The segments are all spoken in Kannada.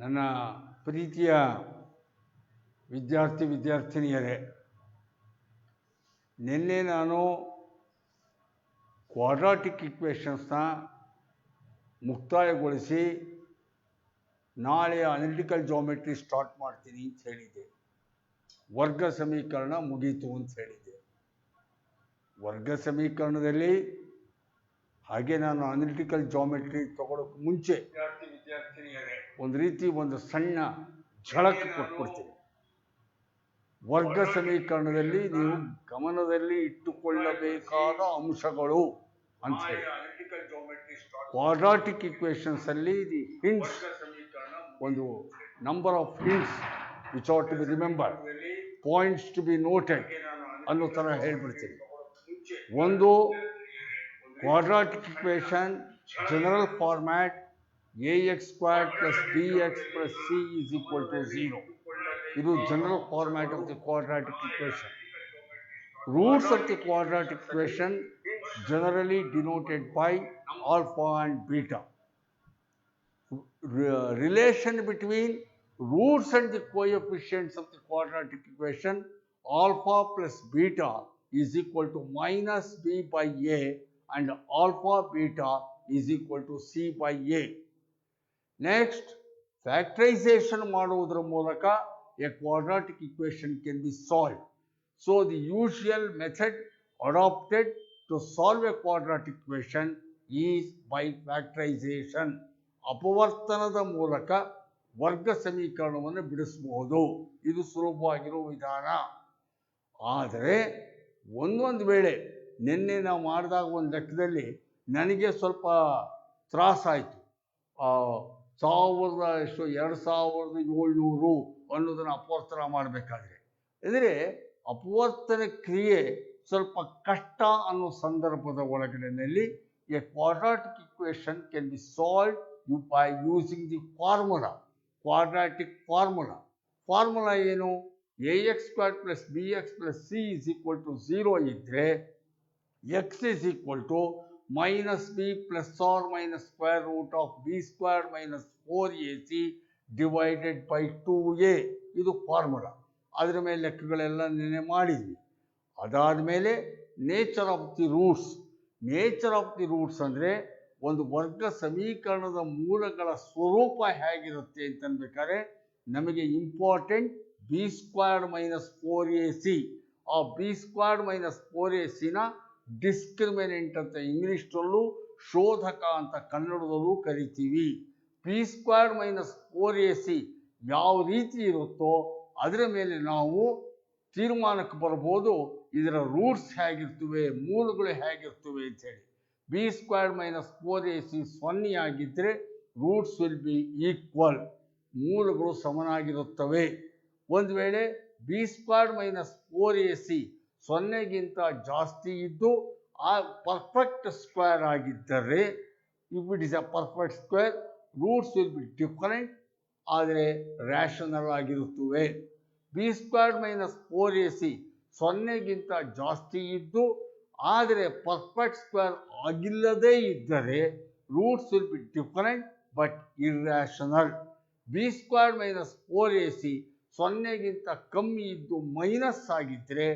ನನ್ನ ಪ್ರೀತಿಯ ವಿದ್ಯಾರ್ಥಿನಿಯರೇ, ನಿನ್ನೆ ನಾನು ಕ್ವಾಡ್ರಾಟಿಕ್ ಇಕ್ವೇಷನ್ಸ್ನ ಮುಕ್ತಾಯಗೊಳಿಸಿ ನಾಳೆ ಅನಾಲಿಟಿಕಲ್ ಜಾಮೆಟ್ರಿ ಸ್ಟಾರ್ಟ್ ಮಾಡ್ತೀನಿ ಅಂತ ಹೇಳಿದ್ದೆ. ವರ್ಗ ಸಮೀಕರಣ ಮುಗೀತು ಅಂತ ಹೇಳಿದ್ದೆ. ವರ್ಗ ಸಮೀಕರಣದಲ್ಲಿ ಹಾಗೆ ನಾನು ಅನಾಲಿಟಿಕಲ್ ಜಾಮೆಟ್ರಿ ತಗೊಳ್ಳೋಕೆ ಮುಂಚೆ ಒಂದು ಸಣ್ಣ ಝಳಕ್ ಕೊಟ್ಬಿಡ್ತೀನಿ. ವರ್ಗ ಸಮೀಕರಣದಲ್ಲಿ ನೀವು ಗಮನದಲ್ಲಿ ಇಟ್ಟುಕೊಳ್ಳಬೇಕಾದ ಅಂಶಗಳು ಅಂತ ಹೇಳಿ. ಕ್ವಾಡ್ರಾಟಿಕ್ ಇಕ್ವೇಷನ್ಸ್ ಅಲ್ಲಿ ದಿ ಹಿಂಟ್ಸ್, ಒಂದು number of hints which are to be remember, points to be noted ಅನ್ನೋ ಥರ ಹೇಳ್ಬಿಡ್ತೀನಿ. ಒಂದು, quadratic equation general format ax squared plus bx plus c is equal to 0. This is general format of the quadratic equation. Roots of the quadratic equation generally denoted by alpha and beta. Relation between roots and the coefficients of the quadratic equation, alpha plus beta is equal to minus b by a and alpha beta is equal to c by a. Next, factorization ಮಾಡುವುದರ ಮೂಲಕ a quadratic equation can be solved. So the usual method adopted to solve a quadratic equation is by factorization. ಅಪವರ್ತನದ ಮೂಲಕ ವರ್ಗ ಸಮೀಕರಣವನ್ನು ಬಿಡಿಸಬಹುದು. ಇದು ಸುಲಭವಾಗಿರುವ ವಿಧಾನ. ಆದರೆ ಒಂದೊಂದು ವೇಳೆ ನಿನ್ನೆ ನಾವು ಮಾಡಿದಾಗ ಒಂದು ಲೆಕ್ಕದಲ್ಲಿ ನನಗೆ ಸ್ವಲ್ಪ ತ್ರಾಸಾಯಿತು. 2700 ಅನ್ನೋದನ್ನು ಅಪವರ್ತನ ಮಾಡಬೇಕಾದ್ರೆ, ಅಂದರೆ ಅಪವರ್ತನ ಕ್ರಿಯೆ ಸ್ವಲ್ಪ ಕಷ್ಟ ಅನ್ನೋ ಸಂದರ್ಭದ ಒಳಗಡೆಯಲ್ಲಿ a quadratic equation can be solve by using the formula, quadratic formula ಏನು? ax squared plus bx plus c is equal to 0 ಇದ್ದರೆ x is equal to minus b plus or minus square root of b squared minus 4ac divided by 2a. ಇದು ಫಾರ್ಮುಲಾ. ಅದರ ಮೇಲೆ ಲೆಕ್ಕಗಳೆಲ್ಲ ನೆನೆ ಮಾಡಿದ್ವಿ. ಅದಾದ ಮೇಲೆ ನೇಚರ್ ಆಫ್ ದಿ ರೂಟ್ಸ್ ಅಂದರೆ ಒಂದು ವರ್ಗ ಸಮೀಕರಣದ ಮೂಲಗಳ ಸ್ವರೂಪ ಹೇಗಿರುತ್ತೆ ಅಂತ ಅನ್ಬೇಕಾದ್ರೆ ನಮಗೆ important B squared minus 4ac. ಆ B squared minus 4ac discriminant ಅಂತ ಇಂಗ್ಲಿಷ್ನಲ್ಲೂ, ಶೋಧಕ ಅಂತ ಕನ್ನಡದಲ್ಲೂ ಕರಿತೀವಿ. ಬಿ ಸ್ಕ್ವೇರ್ಡ್ ಮೈನಸ್ 4ac ಯಾವ ರೀತಿ ಇರುತ್ತೋ ಅದರ ಮೇಲೆ ನಾವು ತೀರ್ಮಾನಕ್ಕೆ ಬರ್ಬೋದು ಇದರ ರೂಟ್ಸ್ ಹೇಗಿರ್ತವೆ, ಮೂಲಗಳು ಹೇಗಿರ್ತವೆ ಅಂತೇಳಿ. ಬಿ ಸ್ಕ್ವೇರ್ಡ್ ಮೈನಸ್ 4ac 0 ಆಗಿದ್ದರೆ ರೂಟ್ಸ್ ವಿಲ್ ಬಿ ಈಕ್ವಲ್, ಮೂಲಗಳು ಸಮನಾಗಿರುತ್ತವೆ. ಒಂದು ವೇಳೆ ಬಿ ಸ್ಕ್ವೇರ್ಡ್ ಮೈನಸ್ 4ac 0ಗಿಂತ ಜಾಸ್ತಿ ಇದ್ದು ಆ ಪರ್ಫೆಕ್ಟ್ ಸ್ಕ್ವೇರ್ ಆಗಿದ್ದರೆ, if it is a perfect square, roots will be different, ಆದರೆ ರ್ಯಾಷನಲ್ ಆಗಿರುತ್ತವೆ. ಬಿ ಸ್ಕ್ವೇರ್ಡ್ ಮೈನಸ್ 4ac 0ಗಿಂತ ಜಾಸ್ತಿ ಇದ್ದು ಆದರೆ ಪರ್ಫೆಕ್ಟ್ ಸ್ಕ್ವೇರ್ ಆಗಿಲ್ಲದೇ ಇದ್ದರೆ roots will be different but irrational. B squared minus 4ac 0ಗಿಂತ ಕಮ್ಮಿ ಇದ್ದು ಮೈನಸ್ ಆಗಿದ್ದರೆ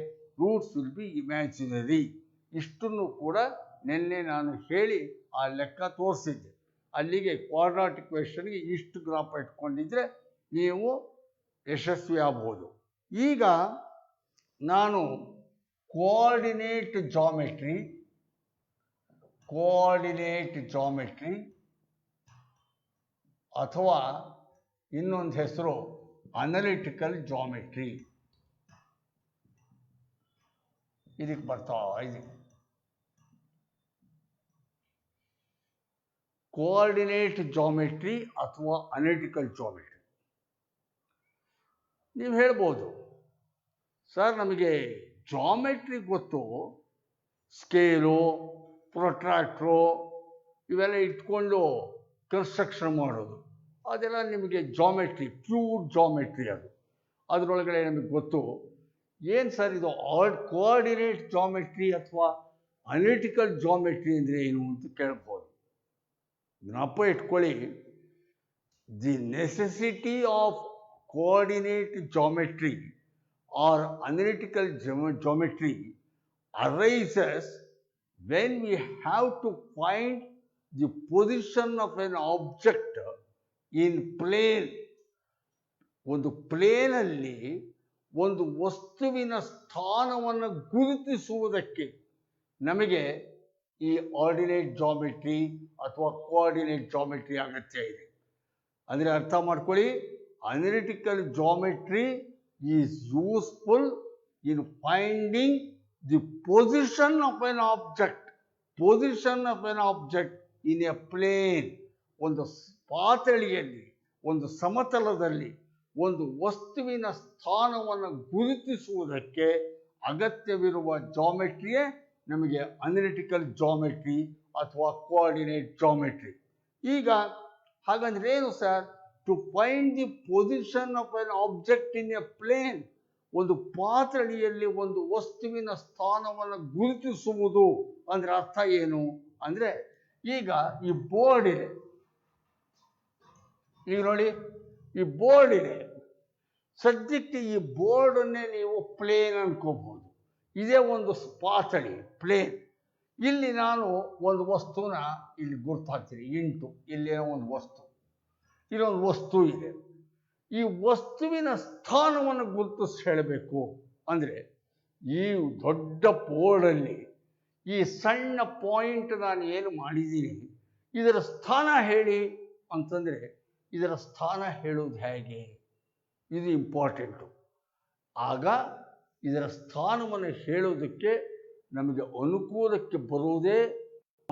ರೂಟ್ಸ್ ವಿಲ್ ಬಿ ಇಮ್ಯಾಜಿನರಿ. ಇಷ್ಟನ್ನು ಕೂಡ ನಿನ್ನೆ ನಾನು ಹೇಳಿ ಆ ಲೆಕ್ಕ ತೋರಿಸಿದ್ದೆ. ಅಲ್ಲಿಗೆ ಕ್ವಾಡ್ರಾಟಿಕ್ ಇಕ್ವೇಷನ್ಗೆ ಇಷ್ಟು ಗ್ರಾಫ್ ಇಟ್ಕೊಂಡಿದ್ರೆ ನೀವು ಯಶಸ್ವಿ ಆಗ್ಬೋದು. ಈಗ ನಾನು ಕೋಆರ್ಡಿನೇಟ್ ಜಾಮೆಟ್ರಿ ಅಥವಾ ಇನ್ನೊಂದು ಹೆಸರು ಅನಾಲಿಟಿಕಲ್ ಜಾಮೆಟ್ರಿ ಇದಕ್ಕೆ ಬರ್ತಾ ಇದೆ. ಕೋಆರ್ಡಿನೇಟ್ ಜಾಮೆಟ್ರಿ ಅಥವಾ ಅನಾಲಿಟಿಕಲ್ ಜಾಮೆಟ್ರಿ. ನೀವು ಹೇಳ್ಬೋದು, ಸರ್ ನಮಗೆ ಜಾಮೆಟ್ರಿ ಗೊತ್ತು, ಸ್ಕೇಲು, ಪ್ರೊಟ್ರಾಕ್ಟ್ರು ಇವೆಲ್ಲ ಇಟ್ಕೊಂಡು ಕನ್ಸ್ಟ್ರಕ್ಷನ್ ಮಾಡೋದು, ಅದೆಲ್ಲ ನಿಮಗೆ ಜಾಮೆಟ್ರಿ, ಪ್ಯೂರ್ ಜಾಮೆಟ್ರಿ ಅದು, ಅದರೊಳಗಡೆ ನಮಗೆ ಗೊತ್ತು. ಏನು ಸರ್ ಇದು ಕೋಆರ್ಡಿನೇಟ್ ಜಾಮೆಟ್ರಿ ಅಥವಾ ಅನಾಲಿಟಿಕಲ್ ಜಾಮೆಟ್ರಿ ಅಂದರೆ ಏನು ಅಂತ ಕೇಳ್ಬೋದು. ಜ್ಞಾಪ ಇಟ್ಕೊಳ್ಳಿ, the necessity of coordinate geometry or analytical geometry arises when we have to find the position of an object in plane. ಒಂದು ಪ್ಲೇನಲ್ಲಿ ಒಂದು ವಸ್ತುವಿನ ಸ್ಥಾನವನ್ನು ಗುರುತಿಸುವುದಕ್ಕೆ ನಮಗೆ ಈ ಆರ್ಡಿನೇಟ್ ಜಾಮೆಟ್ರಿ ಅಥವಾ ಕೋಆರ್ಡಿನೇಟ್ ಜಾಮೆಟ್ರಿ ಅಗತ್ಯ ಇದೆ. ಅಂದರೆ ಅರ್ಥ ಮಾಡ್ಕೊಳ್ಳಿ, analytical geometry is useful in finding the position of an object. Position of an object in a plane. ಒಂದು ಪಾತಳಿಯಲ್ಲಿ, ಒಂದು ಸಮತಲದಲ್ಲಿ ಒಂದು ವಸ್ತುವಿನ ಸ್ಥಾನವನ್ನು ಗುರುತಿಸುವುದಕ್ಕೆ ಅಗತ್ಯವಿರುವ ಜಾಮೆಟ್ರಿಯೇ ನಮಗೆ ಅನಾಲಿಟಿಕಲ್ ಜಾಮೆಟ್ರಿ ಅಥವಾ ಕೋಆರ್ಡಿನೇಟ್ ಜಾಮೆಟ್ರಿ. ಈಗ ಹಾಗಂದ್ರೆ ಏನು sir? To find the position of an object in a plane. ಒಂದು ಪಾತಳಿಯಲ್ಲಿ ಒಂದು ವಸ್ತುವಿನ ಸ್ಥಾನವನ್ನು ಗುರುತಿಸುವುದು ಅಂದ್ರೆ ಅರ್ಥ ಏನು ಅಂದ್ರೆ, ಈಗ ಈ ಬೋರ್ಡ್ ಇದೆ, ಈಗ ನೋಡಿ ಈ ಬೋರ್ಡ್ ಇದೆ. ಸದ್ಯಕ್ಕೆ ಈ ಬೋರ್ಡನ್ನೇ ನೀವು ಪ್ಲೇನ್ ಅನ್ಕೋಬಹುದು. ಇದೇ ಒಂದು ಪಾತಳಿ ಪ್ಲೇನ್. ಇಲ್ಲಿ ನಾನು ಒಂದು ವಸ್ತುನ ಇಲ್ಲಿ ಗುರ್ತಾಗ್ತೀನಿ, ಇಂಟು ಇಲ್ಲೇನೋ ಒಂದು ವಸ್ತು, ಇಲ್ಲೊಂದು ವಸ್ತು ಇದೆ. ಈ ವಸ್ತುವಿನ ಸ್ಥಾನವನ್ನು ಗುರುತಿಸಿ ಹೇಳಬೇಕು ಅಂದರೆ, ಈ ದೊಡ್ಡ ಬೋರ್ಡಲ್ಲಿ ಈ ಸಣ್ಣ ಪಾಯಿಂಟ್ ನಾನು ಏನು ಮಾಡಿದ್ದೀನಿ ಇದರ ಸ್ಥಾನ ಹೇಳಿ ಅಂತಂದರೆ, ಇದರ ಸ್ಥಾನ ಹೇಳೋದು ಹೇಗೆ? ಇದು ಇಂಪಾರ್ಟೆಂಟು. ಆಗ ಇದರ ಸ್ಥಾನವನ್ನು ಹೇಳೋದಕ್ಕೆ ನಮಗೆ ಅನುಕೂಲಕ್ಕೆ ಬರುವುದೇ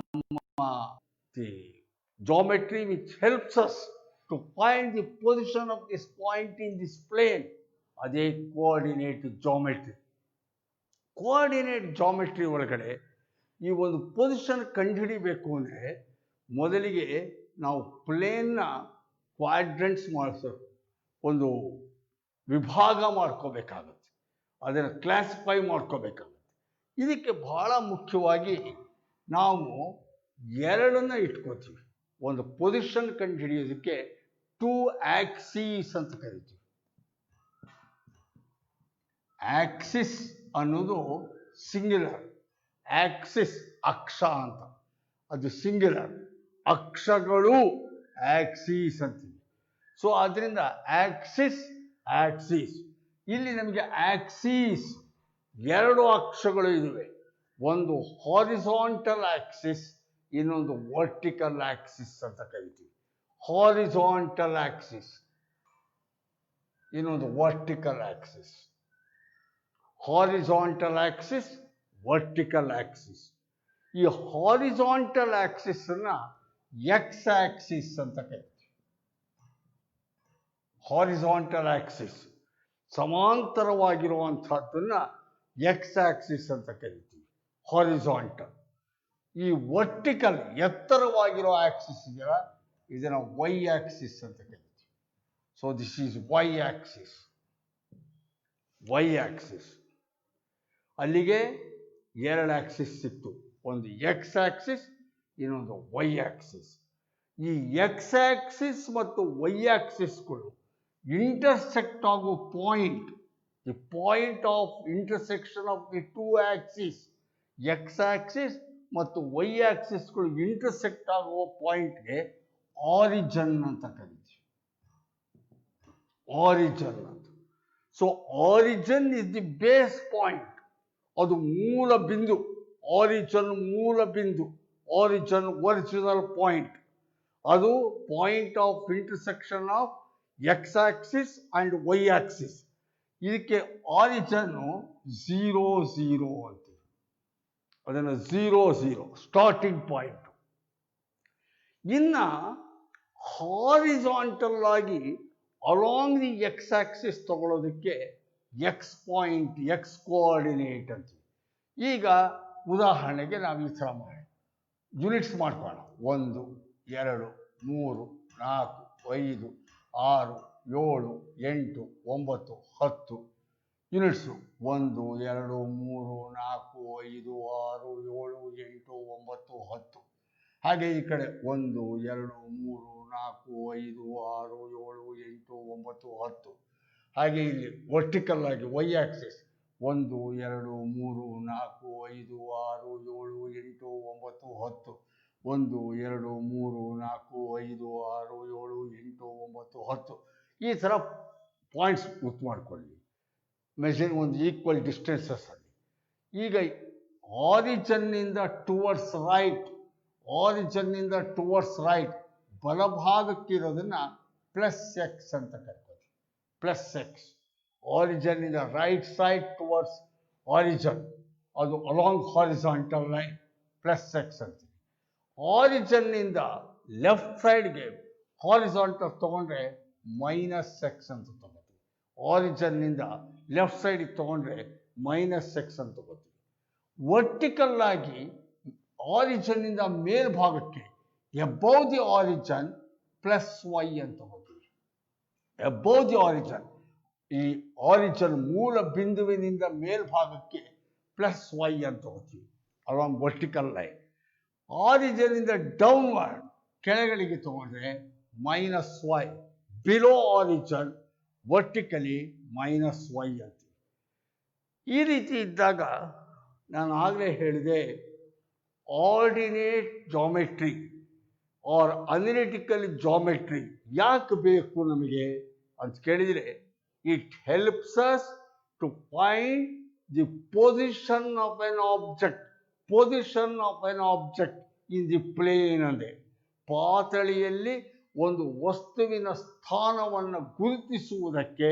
ನಮ್ಮ geometry which helps us to find the position of this point in this plane. ಅದೇ ಕೋಆರ್ಡಿನೇಟ್ ಜಾಮೆಟ್ರಿ. ಕೋಆರ್ಡಿನೇಟ್ ಜಾಮೆಟ್ರಿ ಒಳಗಡೆ ಈ ಒಂದು ಪೊಸಿಷನ್ ಕಂಡುಹಿಡಿಬೇಕು ಅಂದರೆ ಮೊದಲಿಗೆ ನಾವು ಪ್ಲೇನ್ನ ಕ್ವಾಡ್ರೆಂಟ್ಸ್ ಮಾಡಿಸೋದು, ಒಂದು ವಿಭಾಗ ಮಾಡ್ಕೋಬೇಕಾಗುತ್ತೆ, ಅದನ್ನು ಕ್ಲಾಸಿಫೈ ಮಾಡ್ಕೋಬೇಕಾಗುತ್ತೆ. ಇದಕ್ಕೆ ಬಹಳ ಮುಖ್ಯವಾಗಿ ನಾವು ಎರಡನ್ನ ಇಟ್ಕೋತೀವಿ. ಒಂದು ಪೊಸಿಷನ್ ಕಂಡುಹಿಡಿಯೋದಕ್ಕೆ 2 ಆಕ್ಸಿಸ್ ಅಂತ ಕರಿತೀವಿ. ಆಕ್ಸಿಸ್ ಅನ್ನೋದು ಸಿಂಗ್ಯುಲರ್, ಆಕ್ಸಿಸ್ ಅಕ್ಷ ಅಂತ, ಅದು ಸಿಂಗ್ಯುಲರ್. ಅಕ್ಷಗಳು ಆಕ್ಸಿಸ್ ಅಂತೀವಿ. ಸೊ ಅದರಿಂದ ಆಕ್ಸಿಸ್, ಆಕ್ಸಿಸ್. ಇಲ್ಲಿ ನಮಗೆ ಆಕ್ಸಿಸ್ ಎರಡು ಅಕ್ಷಗಳು ಇವೆ. ಒಂದು ಹಾರಿಜಾಂಟಲ್ ಆಕ್ಸಿಸ್, ಇನ್ನೊಂದು ವರ್ಟಿಕಲ್ ಆಕ್ಸಿಸ್ ಅಂತ ಕರಿತೀವಿ. ಹಾರಿಜಾಂಟಲ್ ಆಕ್ಸಿಸ್, ಇನ್ನೊಂದು vertical Axis. Horizontal Axis, vertical Axis. ಈ ಹಾರಿಜಾಂಟಲ್ ಆಕ್ಸಿಸ್ ಅನ್ನ ಎಕ್ಸ್ ಆಕ್ಸಿಸ್ ಅಂತ ಕರಿತೀವಿ. ಹಾರಿಜಾಂಟಲ್ ಆಕ್ಸಿಸ್ ಸಮಾಂತರವಾಗಿರುವಂತಹದ್ದನ್ನ ಎಕ್ಸ್ ಆಕ್ಸಿಸ್ ಅಂತ ಕರಿತೀವಿ, ಹಾರಿಜಾಂಟಲ್. ಈ ವರ್ಟಿಕಲ್ ಎತ್ತರವಾಗಿರೋ ಆಕ್ಸಿಸ್ ಇದೆಯಲ್ಲ, ಇದನ್ನ ವೈ ಆಕ್ಸಿಸ್ ಅಂತ ಕರಿತೀವಿ. So this is Y axis. Y axis. ಅಲ್ಲಿಗೆ ಎರಡು ಆಕ್ಸಿಸ್ ಸಿಕ್ತು, ಒಂದು ಎಕ್ಸ್ ಆಕ್ಸಿಸ್, ಇನ್ನೊಂದು ವೈ ಆಕ್ಸಿಸ್. ಈ ಎಕ್ಸ್ ಆಕ್ಸಿಸ್ ಮತ್ತು ವೈ ಆಕ್ಸಿಸ್ಗಳು ಇಂಟರ್ಸೆಕ್ಟ್ ಆಗೋ point, the point of intersection of the 2 axis, X axis ಮತ್ತು ವೈ ಆಕ್ಸಿಸ್ಗಳು ಇಂಟರ್ಸೆಕ್ಟ್ ಆಗುವ ಪಾಯಿಂಟ್ಗೆ ಆರಿಜನ್ ಅಂತ ಕರಿತೀವಿ. ಆರಿಜನ್ ಅಂತ. So origin is the base point. ಅದು ಮೂಲ ಬಿಂದು. ಆರಿಜನ್ ಮೂಲ ಬಿಂದು, ಆರಿಜನ್ ಒರಿಜಿನಲ್ ಪಾಯಿಂಟ್. ಅದು point of intersection of x axis and y axis. ಇದಕ್ಕೆ ಆರಿಜನ್ 0 0 ಅಂತೀವಿ. ಅದನ್ನು 0 0 ಸ್ಟಾರ್ಟಿಂಗ್ ಪಾಯಿಂಟ್. ಇನ್ನ ಹಾರಿಜಾಂಟಲ್ ಆಗಿ ಅಲಾಂಗ್ ದಿ ಎಕ್ಸ್ ಆಕ್ಸಿಸ್ ತಗೊಳ್ಳೋದಕ್ಕೆ ಎಕ್ಸ್ ಪಾಯಿಂಟ್, ಎಕ್ಸ್ ಕೋಆರ್ಡಿನೇಟ್ ಅಂತೀವಿ. ಈಗ ಉದಾಹರಣೆಗೆ ನಾವು ಈ ಥರ ಮಾಡಿ ಯೂನಿಟ್ಸ್ ಮಾಡ್ಕೋಣ. 1 2 3 4 5 6 7 8 9 10 ಯೂನಿಟ್ಸು. 1 2 3 4 5 6 7 8 9 10. ಹಾಗೆ ಈ ಕಡೆ 1 2 3 4 5 6 7 8 9 10. ಹಾಗೆ ಇಲ್ಲಿ ವರ್ಟಿಕಲ್ ಆಗಿ ವೈ ಆಕ್ಸಿಸ್ 1 2 3 4 5 6 7 8 9 10. 1 2 3 4 5 6 7 8 9 10. ಈ ಥರ ಪಾಯಿಂಟ್ಸ್ ಗುರ್ತು ಮಾಡ್ಕೊಳ್ಳಿ. ಮೆಷರ್ ಒಂದು ಈಕ್ವಲ್ ಡಿಸ್ಟೆನ್ಸಸ್ ಅಲ್ಲಿ. ಈಗ ಆರಿಜಿನ್ನಿಂದ ಟುವರ್ಡ್ಸ್ ರೈಟ್, ಆರಿಜಿನ್ನಿಂದ ಟುವರ್ಡ್ಸ್ ರೈಟ್ ಬಲಭಾಗಕ್ಕಿರೋದನ್ನ ಪ್ಲಸ್ ಎಕ್ಸ್ ಅಂತ ಕರ್ಕೊಳ್ಳಿ. ಪ್ಲಸ್ ಎಕ್ಸ್ ಆರಿಜಿನ್ನಿಂದ ರೈಟ್ ಸೈಡ್ ಟುವರ್ಡ್ಸ್ ಆರಿಜಿನ್, ಅದು along horizontal line, plus x ಅಂತೀವಿ. ಆರಿಜಿನ್ನಿಂದ ಲೆಫ್ಟ್ ಸೈಡ್ಗೆ ಹಾರಿಜಾಂಟಲ್ ತಗೊಂಡ್ರೆ ಮೈನಸ್ ಎಕ್ಸ್ ಅಂತ ತಗೋತೀವಿ. ಆರಿಜಿನ್ನಿಂದ ಲೆಫ್ಟ್ ಸೈಡಿಗೆ ತಗೊಂಡ್ರೆ ಮೈನಸ್ ಎಕ್ಸ್ ಅಂತ ತಗೋತೀವಿ. ವರ್ಟಿಕಲ್ ಆಗಿ ಆರಿಜಿನ್ನಿಂದ ಮೇಲ್ಭಾಗಕ್ಕೆ above the origin plus y ಅಂತ ತಗೋತೀವಿ. ಎಬೌವ್ ದಿ ಆರಿಜಿನ್, ಈ ಆರಿಜಿನ್ ಮೂಲ ಬಿಂದುವಿನಿಂದ ಮೇಲ್ಭಾಗಕ್ಕೆ ಪ್ಲಸ್ ವೈ ಅಂತ ತಗೋತೀವಿ ಅಲಾಂಗ್ ವರ್ಟಿಕಲ್ ಲೈನ್. ಆರಿಜಿನ್ನಿಂದ ಡೌನ್ವರ್ಡ್ ಕೆಳಗಡೆಗೆ ತಗೊಂಡ್ರೆ minus y, below origin vertically minus y ಅಂತೀವಿ. ಈ ರೀತಿ ಇದ್ದಾಗ ನಾನು ಆಗಲೇ ಹೇಳಿದೆ, ordinate geometry or analytical geometry ಯಾಕೆ ಬೇಕು ನಮಗೆ ಅಂತ ಕೇಳಿದರೆ, it helps us to find the position of an object, position of an object in the plane. ಅಂದರೆ ಪಾತಳಿಯಲ್ಲಿ ಒಂದು ವಸ್ತುವಿನ ಸ್ಥಾನವನ್ನು ಗುರುತಿಸುವುದಕ್ಕೆ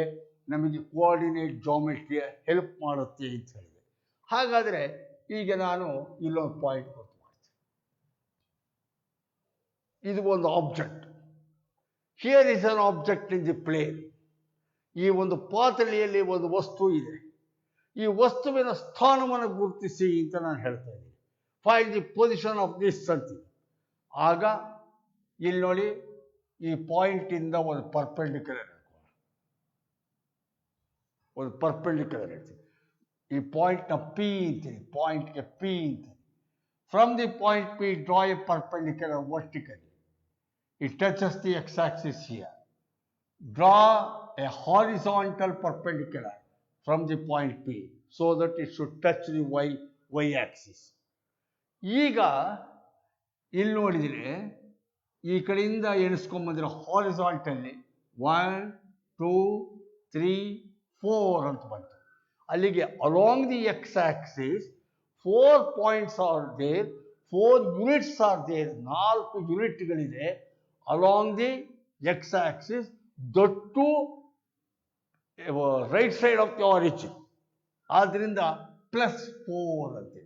ನಮಗೆ ಕೋಆರ್ಡಿನೇಟ್ ಜಾಮೆಟ್ರಿಯ ಹೆಲ್ಪ್ ಮಾಡುತ್ತೆ ಅಂತ ಹೇಳಿದೆ. ಹಾಗಾದರೆ ಈಗ ನಾನು ಇಲ್ಲೊಂದು ಪಾಯಿಂಟ್ ಗೊತ್ತು ಮಾಡ್ತೀನಿ. ಇದು ಒಂದು object. Here is an object in the plane. ಈ ಒಂದು ಪಾತಳಿಯಲ್ಲಿ ಒಂದು ವಸ್ತು ಇದೆ. ಈ ವಸ್ತುವಿನ ಸ್ಥಾನವನ್ನು ಗುರುತಿಸಿ ಅಂತ ನಾನು ಹೇಳ್ತಾ ಇದ್ದೀನಿ. Find the position of this ಅಂತೀವಿ. ಆಗ ಇಲ್ಲಿ ನೋಡಿ, ಈ ಪಾಯಿಂಟಿಂದ ಒಂದು ಪರ್ಪೆಂಡಿಕ್ಯುಲರ್ ಹೇಳ್ತೀವಿ. ಒಂದು ಪರ್ಪೆಂಡಿಕ್ಯುಲರ್ ಹೇಳ್ತೀವಿ. ಈ ಪಾಯಿಂಟ್ನ ಪಿ ಅಂತೀವಿ, ಪಾಯಿಂಟ್ಗೆ ಪಿ ಅಂತೀವಿ. From the point P draw A perpendicular vertically. It touches the X Axis here. Draw A horizontal perpendicular from the point P so that it should touch the y axis. ಈಗ ಇಲ್ಲಿ ನೋಡಿದರೆ ಈ ಕಡೆಯಿಂದ ಎಣಿಸ್ಕೊಂಬಂದಿರೋ ಹಾರಿಜಾಂಟಲ್ಲಿ 1 2 3 4 ಅಂತ ಬಂತು. ಅಲ್ಲಿಗೆ along the X axis 4 points are there, 4 units are there. 4 ಯೂನಿಟ್ಗಳಿದೆ along the X axis, that to right side of the origin. ಆದ್ದರಿಂದ +4 ಅಂತೀವಿ.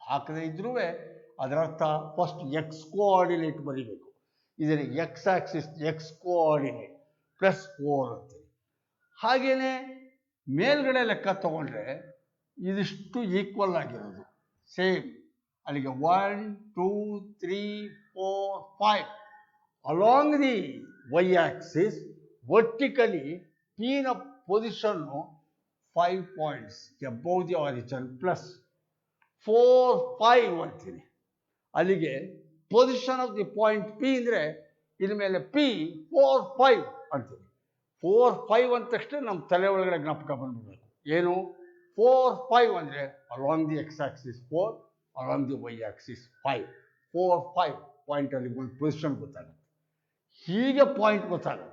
ಹಾಕದೇ ಇದ್ರೂ ಅದರರ್ಥ ಫಸ್ಟ್ ಎಕ್ಸ್ ಕೋಆರ್ಡಿನೇಟ್ ಬರೀಬೇಕು. ಇದನ್ನು ಎಕ್ಸ್ ಆಕ್ಸಿಸ್ ಎಕ್ಸ್ ಕೋಆರ್ಡಿನೇಟ್ +4 ಅಂತೀವಿ. ಹಾಗೆಯೇ ಮೇಲ್ಗಡೆ ಲೆಕ್ಕ ತಗೊಂಡ್ರೆ ಇದಿಷ್ಟು ಈಕ್ವಲ್ ಆಗಿರೋದು ಸೇಮ್. ಅಲ್ಲಿಗೆ 1 2 3 4 5 along the Y axis vertically ಪಿನ ಪೊಸಿಷನ್ನು 5 points above the origin plus 4 5 ಅಂತೀನಿ. ಅಲ್ಲಿಗೆ position of the point P ಅಂದರೆ ಇದ್ರ ಮೇಲೆ ಪಿ 4 5 ಅಂತೀನಿ. 4 5 ಅಂದ ತಕ್ಷಣ ನಮ್ಮ ತಲೆ ಒಳಗಡೆ ಜ್ಞಾಪಕ ಬಂದ್ಬಿಡ್ಬೇಕು. ಏನು 4 5 ಅಂದರೆ along the X axis 4, along the Y axis 5. 4 5 ಪಾಯಿಂಟಲ್ಲಿ ಒಂದು ಪೊಸಿಷನ್ ಗೊತ್ತಾಗುತ್ತೆ. ಹೀಗೆ ಪಾಯಿಂಟ್ ಗೊತ್ತಾಗುತ್ತೆ.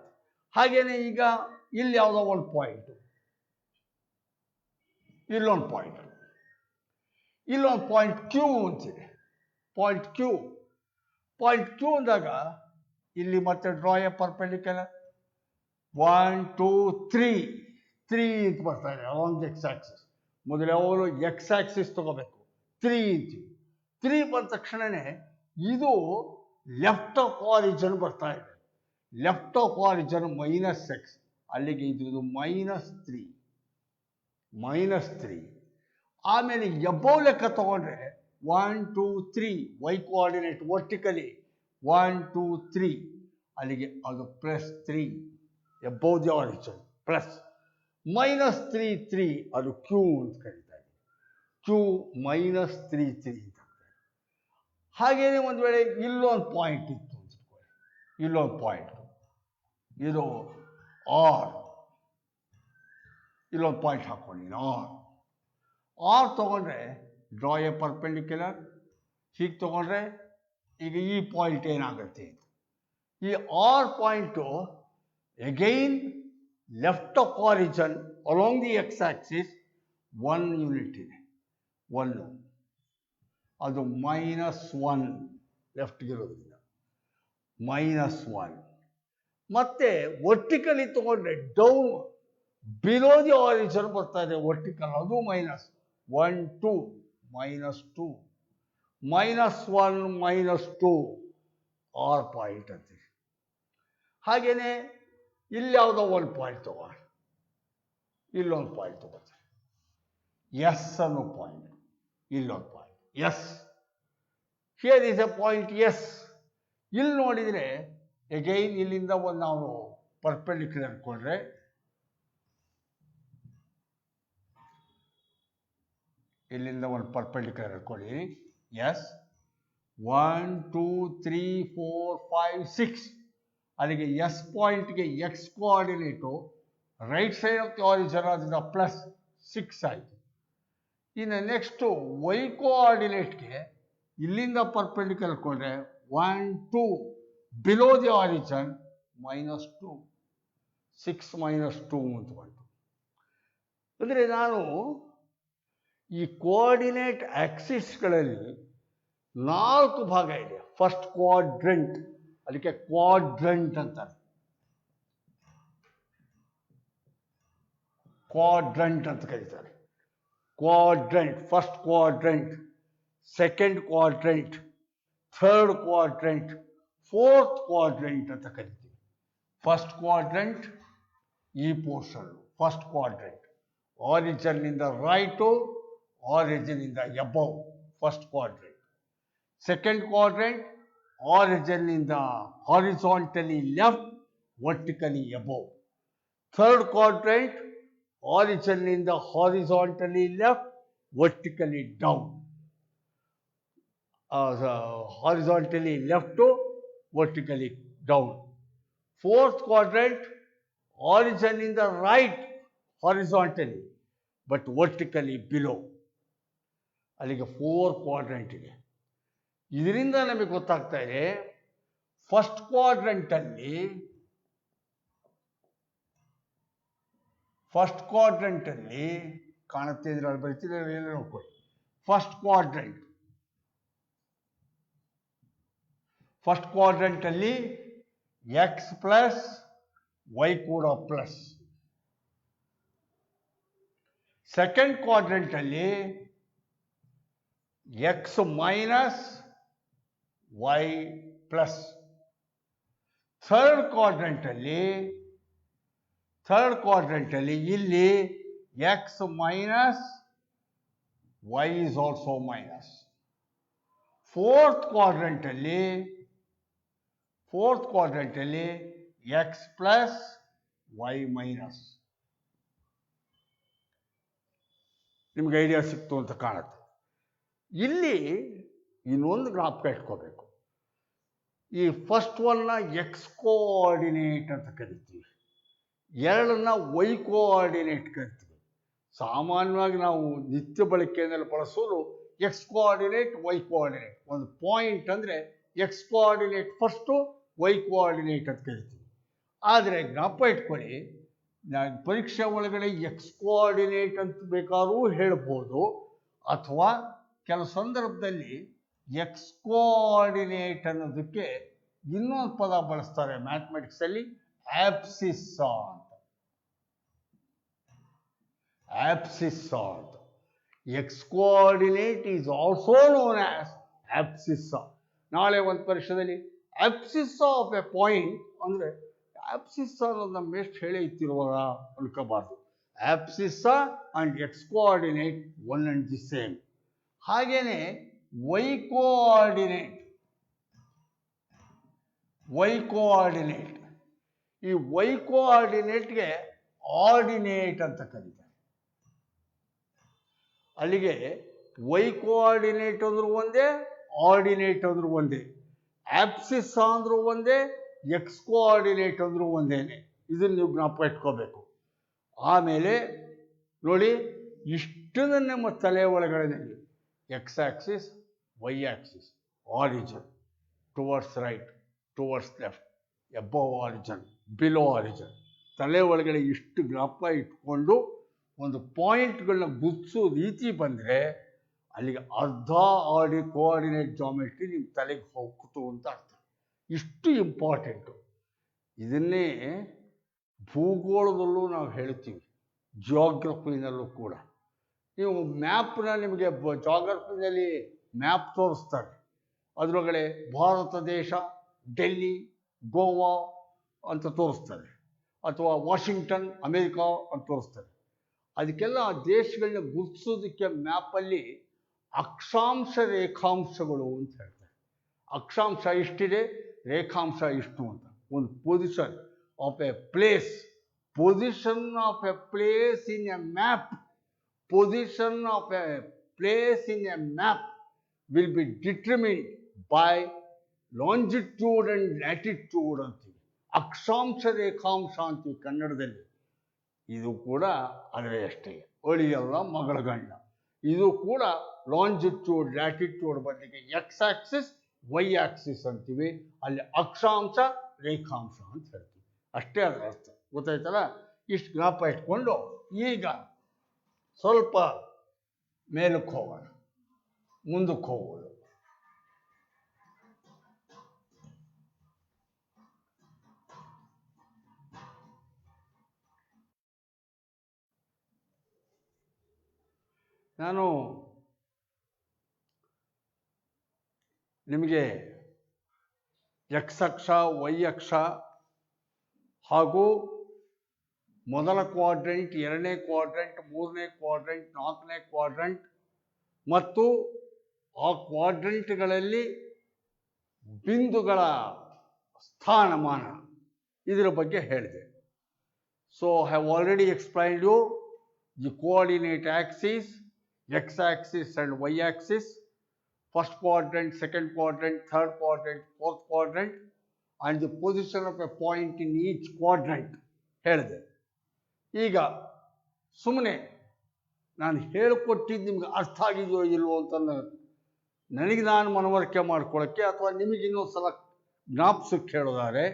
ಹಾಗೇನೆ ಈಗ ಇಲ್ಲಿ ಯಾವುದೋ ಒಂದು ಪಾಯಿಂಟು, ಇಲ್ಲೊಂದು ಪಾಯಿಂಟ್, ಇಲ್ಲೊಂದು ಪಾಯಿಂಟ್ ಕ್ಯೂ ಅಂತಿದೆ. ಪಾಯಿಂಟ್ ಕ್ಯೂ ಅಂದಾಗ ಇಲ್ಲಿ ಮತ್ತೆ ಡ್ರಾ ಎ ಪರ್ಪೆಂಡಿಕ್ಯುಲರ್ 1 2 3 ಅಂತ ಬರ್ತಾ ಇದೆ ಅಲಾಂಗ್ ದಿ ಎಕ್ಸ್ ಆಕ್ಸಿಸ್. ಮೊದಲು ಯಾವಾಗಲೂ ಎಕ್ಸ್ ಆಕ್ಸಿಸ್ ತಗೋಬೇಕು. 3 ಅಂತೀವಿ. 3 ಬಂದ ತಕ್ಷಣವೇ ಇದು ಲೆಫ್ಟ್ ಆಫ್ ಆರಿಜಿನ್ ಬರ್ತಾ ಇದೆ. Left of origin -x. ಅಲ್ಲಿಗೆ ಇದು -3. ಆಮೇಲೆ ಎಬೌವ್ ಲೆಕ್ಕ ತಗೊಂಡ್ರೆ 1 2 3 ವೈ ಕೋಆರ್ಡಿನೇಟ್ ವರ್ಟಿಕಲಿ 1 2 3. ಅಲ್ಲಿಗೆ ಅದು +3 ಎಬೌವ್ ದಿ ಆರಿಜಿನ್ ಪ್ಲಸ್ -3 3 ಅದು ಕ್ಯೂ ಅಂತ ಕರೀತಾ ಇದೆ. ಕ್ಯೂ -3 3 ಅಂತ. ಹಾಗೇನೆ ಒಂದು ವೇಳೆ ಇಲ್ಲೊಂದು ಪಾಯಿಂಟ್ ಇತ್ತು ಅಂದ್ಕೊಳ್ಳಿ, ಇಲ್ಲೊಂದು ಪಾಯಿಂಟ್ ಇದು ಆರ್, ಇಲ್ಲೊಂದು ಪಾಯಿಂಟ್ ಹಾಕ್ಕೊಂಡು ಆರ್ ತಗೊಂಡ್ರೆ ಡ್ರಾ ಎ ಪರ್ಪೆಂಡಿಕ್ಯುಲರ್, ಹೀಗೆ ತಗೊಂಡ್ರೆ ಈಗ ಈ ಪಾಯಿಂಟ್ ಏನಾಗುತ್ತೆ, ಈ R point again left of origin along the X axis 1 unit ಇದೆ, 1, ಅದು -1 ಲೆಫ್ಟ್ಗಿರೋದ್ರಿಂದ -1. ಮತ್ತೆ ವರ್ಟಿಕಲಿ ತಗೊಂಡ್ರೆ ಡೌನ್ ಬಿಲೋ ದಿ ಆರಿಜಿನ್ ಬರ್ತಾ ಇದೆ ವರ್ಟಿಕಲ್, ಅದು -1, 2, -2, -1, -2 ಆರ್ ಪಾಯಿಂಟ್ ಅಂತೀವಿ. ಹಾಗೇನೆ ಇಲ್ಲಿ ಯಾವುದೋ ಒಂದು ಪಾಯಿಂಟ್ ತಗೊಂಡು ಇಲ್ಲೊಂದು ಪಾಯಿಂಟ್ ತಗೋತಾರೆ, ಎಸ್ ಅನ್ನೋ ಪಾಯಿಂಟ್, ಇಲ್ಲೊಂದು point S, here is a point S. ಇಲ್ಲಿ ನೋಡಿದರೆ ಅಗೈನ್ ಇಲ್ಲಿಂದ ಒಂದು ನಾವು ಪರ್ಪೆಂಡಿಕ್ಯುಲರ್ ಅನ್ಕೊಂಡ್ರೆ ಇಲ್ಲಿಂದ ಒಂದು ಪರ್ಪೆಂಡಿಕ್ಯುಲರ್ ಅನ್ಕೊಂಡಿದ್ದೀನಿ, ಎಸ್ 1, 2, 3, 4, 5, 6. ಅಲ್ಲಿಗೆ ಎಸ್ ಪಾಯಿಂಟ್ಗೆ X coordinate right side of the origin ಅದರಿಂದ +6 ಆಯಿತು. ಇನ್ನು ನೆಕ್ಸ್ಟು ವೈ ಕೋಆರ್ಡಿನೇಟ್ಗೆ ಇಲ್ಲಿಂದ ಪರ್ಪೆಂಡಿಕ್ಯುಲರ್ ಕೊಂಡ್ರೆ 1, 2 ಬಿಲೋ ದಿ ಆರಿಜಿನ್ -2, 6 -2 ಅಂತ ಬಂತು. ಅಂದರೆ ನಾನು ಈ ಕೋಆರ್ಡಿನೇಟ್ ಆಕ್ಸಿಸ್ಗಳಲ್ಲಿ 4 ಭಾಗ ಇದೆ. ಫಸ್ಟ್ ಕ್ವಾಡ್ರೆಂಟ್, ಅದಕ್ಕೆ ಕ್ವಾಡ್ರೆಂಟ್ ಅಂತಾರೆ, ಕ್ವಾಡ್ರೆಂಟ್ ಅಂತ ಕರೀತಾರೆ. Quadrant, first quadrant, second quadrant, third quadrant, fourth quadrant ಅಂತ ಕರಿತೀವಿ. ಫಸ್ಟ್ ಕ್ವಾಡ್ರೆಂಟ್ ಈ ಪೋರ್ಷನ್, ಫಸ್ಟ್ ಕ್ವಾಡ್ರೆಂಟ್ ಆರಿಜಿನ್ನಿಂದ ರೈಟು, ಆರಿಜಿನ್ನಿಂದ above, first quadrant. Second quadrant ಆರಿಜಿನ್ನಿಂದ horizontally left, vertically above. Third quadrant ಆರಿಜಿನ್ನಿಂದ horizontally left, vertically down, horizontally left, vertically down. Fourth quadrant ಆರಿಜಿನ್ನಿಂದ right, horizontally but vertically below. ಅಲ್ಲಿಗೆ 4 ಕ್ವಾಡ್ರೆಂಟ್ ಇದೆ. ಇದರಿಂದ ನಮಗೆ ಗೊತ್ತಾಗ್ತಾ ಇದೆ ಫಸ್ಟ್ ಕ್ವಾಡ್ರೆಂಟಲ್ಲಿ ಕಾಣುತ್ತೆ, ಇದ್ರಲ್ಲಿ ಬರೀತಿದ್ರೆ ನೋಡ್ಕೊಳ್ಳಿ. ಫಸ್ಟ್ ಕ್ವಾಡ್ರೆಂಟಲ್ಲಿ ಎಕ್ಸ್ ಪ್ಲಸ್ ವೈ ಕೂಡ ಪ್ಲಸ್. ಸೆಕೆಂಡ್ ಕ್ವಾಡ್ರೆಂಟಲ್ಲಿ X minus Y plus. Third ಕ್ವಾಡ್ರೆಂಟಲ್ಲಿ ಇಲ್ಲಿ X minus Y is also minus. Fourth ಕ್ವಾಡ್ರೆಂಟಲ್ಲಿ ಎಕ್ಸ್ ಪ್ಲಸ್ ವೈ ಮೈನಸ್. ನಿಮ್ಗೆ ಐಡಿಯಾ ಸಿಕ್ತು ಅಂತ ಕಾಣುತ್ತೆ. ಇಲ್ಲಿ ಇನ್ನೊಂದು ಜ್ಞಾಪಕ ಇಟ್ಕೋಬೇಕು, ಈ ಫಸ್ಟ್ ಒನ್ನ ಎಕ್ಸ್ ಕೋಆರ್ಡಿನೇಟ್ ಅಂತ ಕರಿತೀವಿ, ಎರಡನ್ನ ವೈ ಕೋಆರ್ಡಿನೇಟ್ ಕರಿತೀವಿ. ಸಾಮಾನ್ಯವಾಗಿ ನಾವು ನಿತ್ಯ ಬಳಕೆಯಲ್ಲಿ ಬಳಸೋದು ಎಕ್ಸ್ ಕೋಆರ್ಡಿನೇಟ್, ವೈ ಕೋಆರ್ಡಿನೇಟ್. ಒಂದು ಪಾಯಿಂಟ್ ಅಂದರೆ X coordinate first, Y coordinate ಅಂತ ಕರಿತೀವಿ. ಆದರೆ ಜ್ಞಾಪಕ ಇಟ್ಕೊಳ್ಳಿ, ಪರೀಕ್ಷೆ ಒಳಗಡೆ ಎಕ್ಸ್ ಕೋಆರ್ಡಿನೇಟ್ ಅಂತ ಬೇಕಾದ್ರೂ ಹೇಳ್ಬೋದು, ಅಥವಾ ಕೆಲವು ಸಂದರ್ಭದಲ್ಲಿ ಎಕ್ಸ್ ಕೋಆರ್ಡಿನೇಟ್ ಅನ್ನೋದಕ್ಕೆ ಇನ್ನೊಂದು ಪದ ಬಳಸ್ತಾರೆ ಮ್ಯಾಥಮೆಟಿಕ್ಸಲ್ಲಿ, ಆಬ್ಸಿಸ್ಸಾ ಅಂತ. X coordinate is also known as abscissa. ನಾಳೆ ಒಂದು ಪರೀಕ್ಷೆಯಲ್ಲಿ ಆಬ್ಸಿಸ್ಸಾ ಆಫ್ ಎ ಪಾಯಿಂಟ್ ಅಂದರೆ ಆಬ್ಸಿಸ್ಸಾ ಅನ್ನೋದು ನಮ್ಮ ಎಷ್ಟು ಹೇಳಿ ಇತ್ತಿರುವಾಗ ಅನ್ಕೋಬಾರ್ದು. Abscissa and X coordinate one and the same. ಹಾಗೇನೆ ವೈ ಕೋಆರ್ಡಿನೇಟ್, ಈ ವೈ ಕೋಆರ್ಡಿನೇಟ್ಗೆ ಆರ್ಡಿನೇಟ್ ಅಂತ ಕರೀತಾರೆ. ಅಲ್ಲಿಗೆ ವೈ ಕೋಆರ್ಡಿನೇಟ್ ಅಂದ್ರೂ ಒಂದೇ, ಆರ್ಡಿನೇಟ್ ಅಂದ್ರೂ ಒಂದೇ, ಆಬ್ಸಿಸ್ ಅಂದ್ರೂ ಒಂದೇ, ಎಕ್ಸ್ ಕೋಆರ್ಡಿನೇಟ್ ಅಂದ್ರೂ ಒಂದೇನೆ. ಇದನ್ನು ನೀವು ಜ್ಞಾಪಕ ಇಟ್ಕೋಬೇಕು. ಆಮೇಲೆ ನೋಡಿ, ಇಷ್ಟನ್ನ ನಮ್ಮ ತಲೆ ಒಳಗಡೆ X axis, Y axis, origin, towards right, towards left, above origin, below origin, ತಲೆ ಒಳಗಡೆ ಇಷ್ಟು ಜ್ಞಾಪಕ ಇಟ್ಕೊಂಡು ಒಂದು ಪಾಯಿಂಟ್ಗಳನ್ನ ಗುರ್ತಿಸೋ ರೀತಿ ಬಂದರೆ ಅಲ್ಲಿಗೆ ಅರ್ಧ ಕೋಆರ್ಡಿನೇಟ್ ಜಾಮೆಟ್ರಿ ನಿಮ್ಮ ತಲೆಗೆ ಹೋಗ್ತು ಅಂತ ಅರ್ಥ. ಇಷ್ಟು ಇಂಪಾರ್ಟೆಂಟು. ಇದನ್ನೇ ಭೂಗೋಳದಲ್ಲೂ ನಾವು ಹೇಳ್ತೀವಿ, ಜಿಯೋಗ್ರಫಿನಲ್ಲೂ ಕೂಡ. ನೀವು ಮ್ಯಾಪ್ನ ನಿಮಗೆ ಜಾಗ್ರಫಿನಲ್ಲಿ ಮ್ಯಾಪ್ ತೋರಿಸ್ತಾರೆ, ಅದರೊಳಗಡೆ ಭಾರತ ದೇಶ, ಡೆಲ್ಲಿ, ಗೋವಾ ಅಂತ ತೋರಿಸ್ತಾರೆ, ಅಥವಾ ವಾಷಿಂಗ್ಟನ್ ಅಮೇರಿಕಾ ಅಂತ ತೋರಿಸ್ತಾರೆ. ಅದಕ್ಕೆಲ್ಲ ದೇಶಗಳನ್ನ ಗುರುತಿಸೋದಕ್ಕೆ ಮ್ಯಾಪಲ್ಲಿ ಅಕ್ಷಾಂಶ ರೇಖಾಂಶಗಳು ಅಂತ ಹೇಳ್ತಾರೆ. ಅಕ್ಷಾಂಶ ಇಷ್ಟಿದೆ, ರೇಖಾಂಶ ಇಷ್ಟು ಅಂತ. ಒಂದು position of A place, position of A place in a map, position of A place in a map will be determined by longitude and latitude ಅಂತೀವಿ. ಅಕ್ಷಾಂಶ ರೇಖಾಂಶ ಅಂತೀವಿ ಕನ್ನಡದಲ್ಲಿ. ಇದು ಕೂಡ ಅದರೇ ಅಷ್ಟೇ, ಅಳಿಯಲ್ಲ ಮಗಳ ಗಂಡ. ಇದು ಕೂಡ ಲಾಂಜಿಟ್ಯೂಡ್ ಲ್ಯಾಟಿಟ್ಯೂಡ್ ಬದಲಿಗೆ ಎಕ್ಸ್ ಆಕ್ಸಿಸ್, ವೈ ಆಕ್ಸಿಸ್ ಅಂತೀವಿ. ಅಲ್ಲಿ ಅಕ್ಷಾಂಶ ರೇಖಾಂಶ ಅಂತ ಹೇಳ್ತೀವಿ. ಅಷ್ಟೇ ಅದರ ಅರ್ಥ. ಗೊತ್ತಾಯ್ತಲ್ಲ? ಇಷ್ಟು ಜ್ಞಾಪ ಇಟ್ಕೊಂಡು ಈಗ ಸ್ವಲ್ಪ ಮೇಲಕ್ಕೆ ಹೋಗೋಣ, ಮುಂದಕ್ಕೆ ಹೋಗೋದು. ನಾನು ನಿಮಗೆ ಎಕ್ಸ್ ಅಕ್ಷ, ವೈ ಅಕ್ಷ ಹಾಗೂ ಮೊದಲ ಕ್ವಾಡ್ರೆಂಟ್, ಎರಡನೇ ಕ್ವಾಡ್ರೆಂಟ್, ಮೂರನೇ ಕ್ವಾಡ್ರೆಂಟ್, ನಾಲ್ಕನೇ ಕ್ವಾಡ್ರೆಂಟ್ ಮತ್ತು ಆ ಕ್ವಾಡ್ರೆಂಟ್ಗಳಲ್ಲಿ ಬಿಂದುಗಳ ಸ್ಥಾನಮಾನ, ಇದರ ಬಗ್ಗೆ ಹೇಳಿದೆ. So I have already explained you the coordinate axis, x-axis and y-axis, first quadrant, second quadrant, third quadrant, fourth quadrant, and the position of a point in each quadrant ಹೇಳಿದೆ. ಈಗ ಸುಮ್ಮನೆ ನಾನು ಹೇಳಿಕೊಟ್ಟಿದ್ದು ನಿಮ್ಗೆ ಅರ್ಥ ಆಗಿದೆಯೋ ಇಲ್ವೋ ಅಂತ ನನಗೆ ನಾನು ಮನವರಿಕೆ ಮಾಡ್ಕೊಳ್ಳೋಕ್ಕೆ ಅಥವಾ ನಿಮಗೆ ಇನ್ನೊಂದು ಸಲ ಜ್ಞಾಪಿಸಕ್ಕೆ ಹೇಳೋದಾದ್ರೆ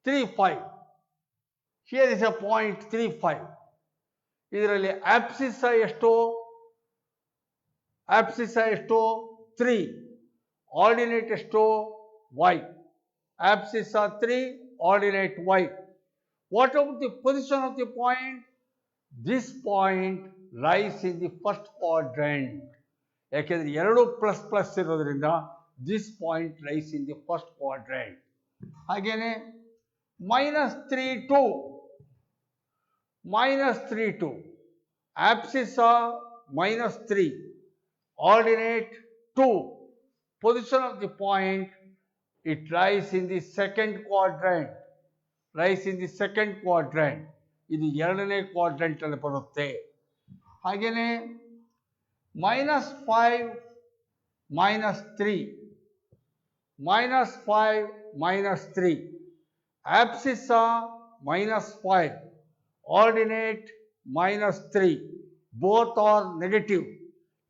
3, 5. Here is a point 3, 5. ಇದರಲ್ಲಿ ಆಬ್ಸಿಸ್ ಎಷ್ಟು? 3. ಆರ್ಡಿನೇಟ್ ಎಷ್ಟು? y. ಆಬ್ಸಿಸ್ 3, ordinate y. What about the position of the point? This point lies in the first quadrant. ಯಾಕೆಂದ್ರೆ ಎರಡು ಪ್ಲಸ್ ಪ್ಲಸ್ ಇರೋದ್ರಿಂದ this point lies in the first quadrant. ಹಾಗೇನೆ -3, 2. Abscissa -3. Ordinate 2. Position of the point, it lies in the second quadrant. ಇದು ಎರಡನೇ ಕ್ವಾಡ್ರೆಂಟ್ ಅಲ್ಲಿ ಬರುತ್ತೆ. ಹಾಗೇನೆ -5, -3. -5, -3. Abscissa -5. Ordinate -3. Both are negative.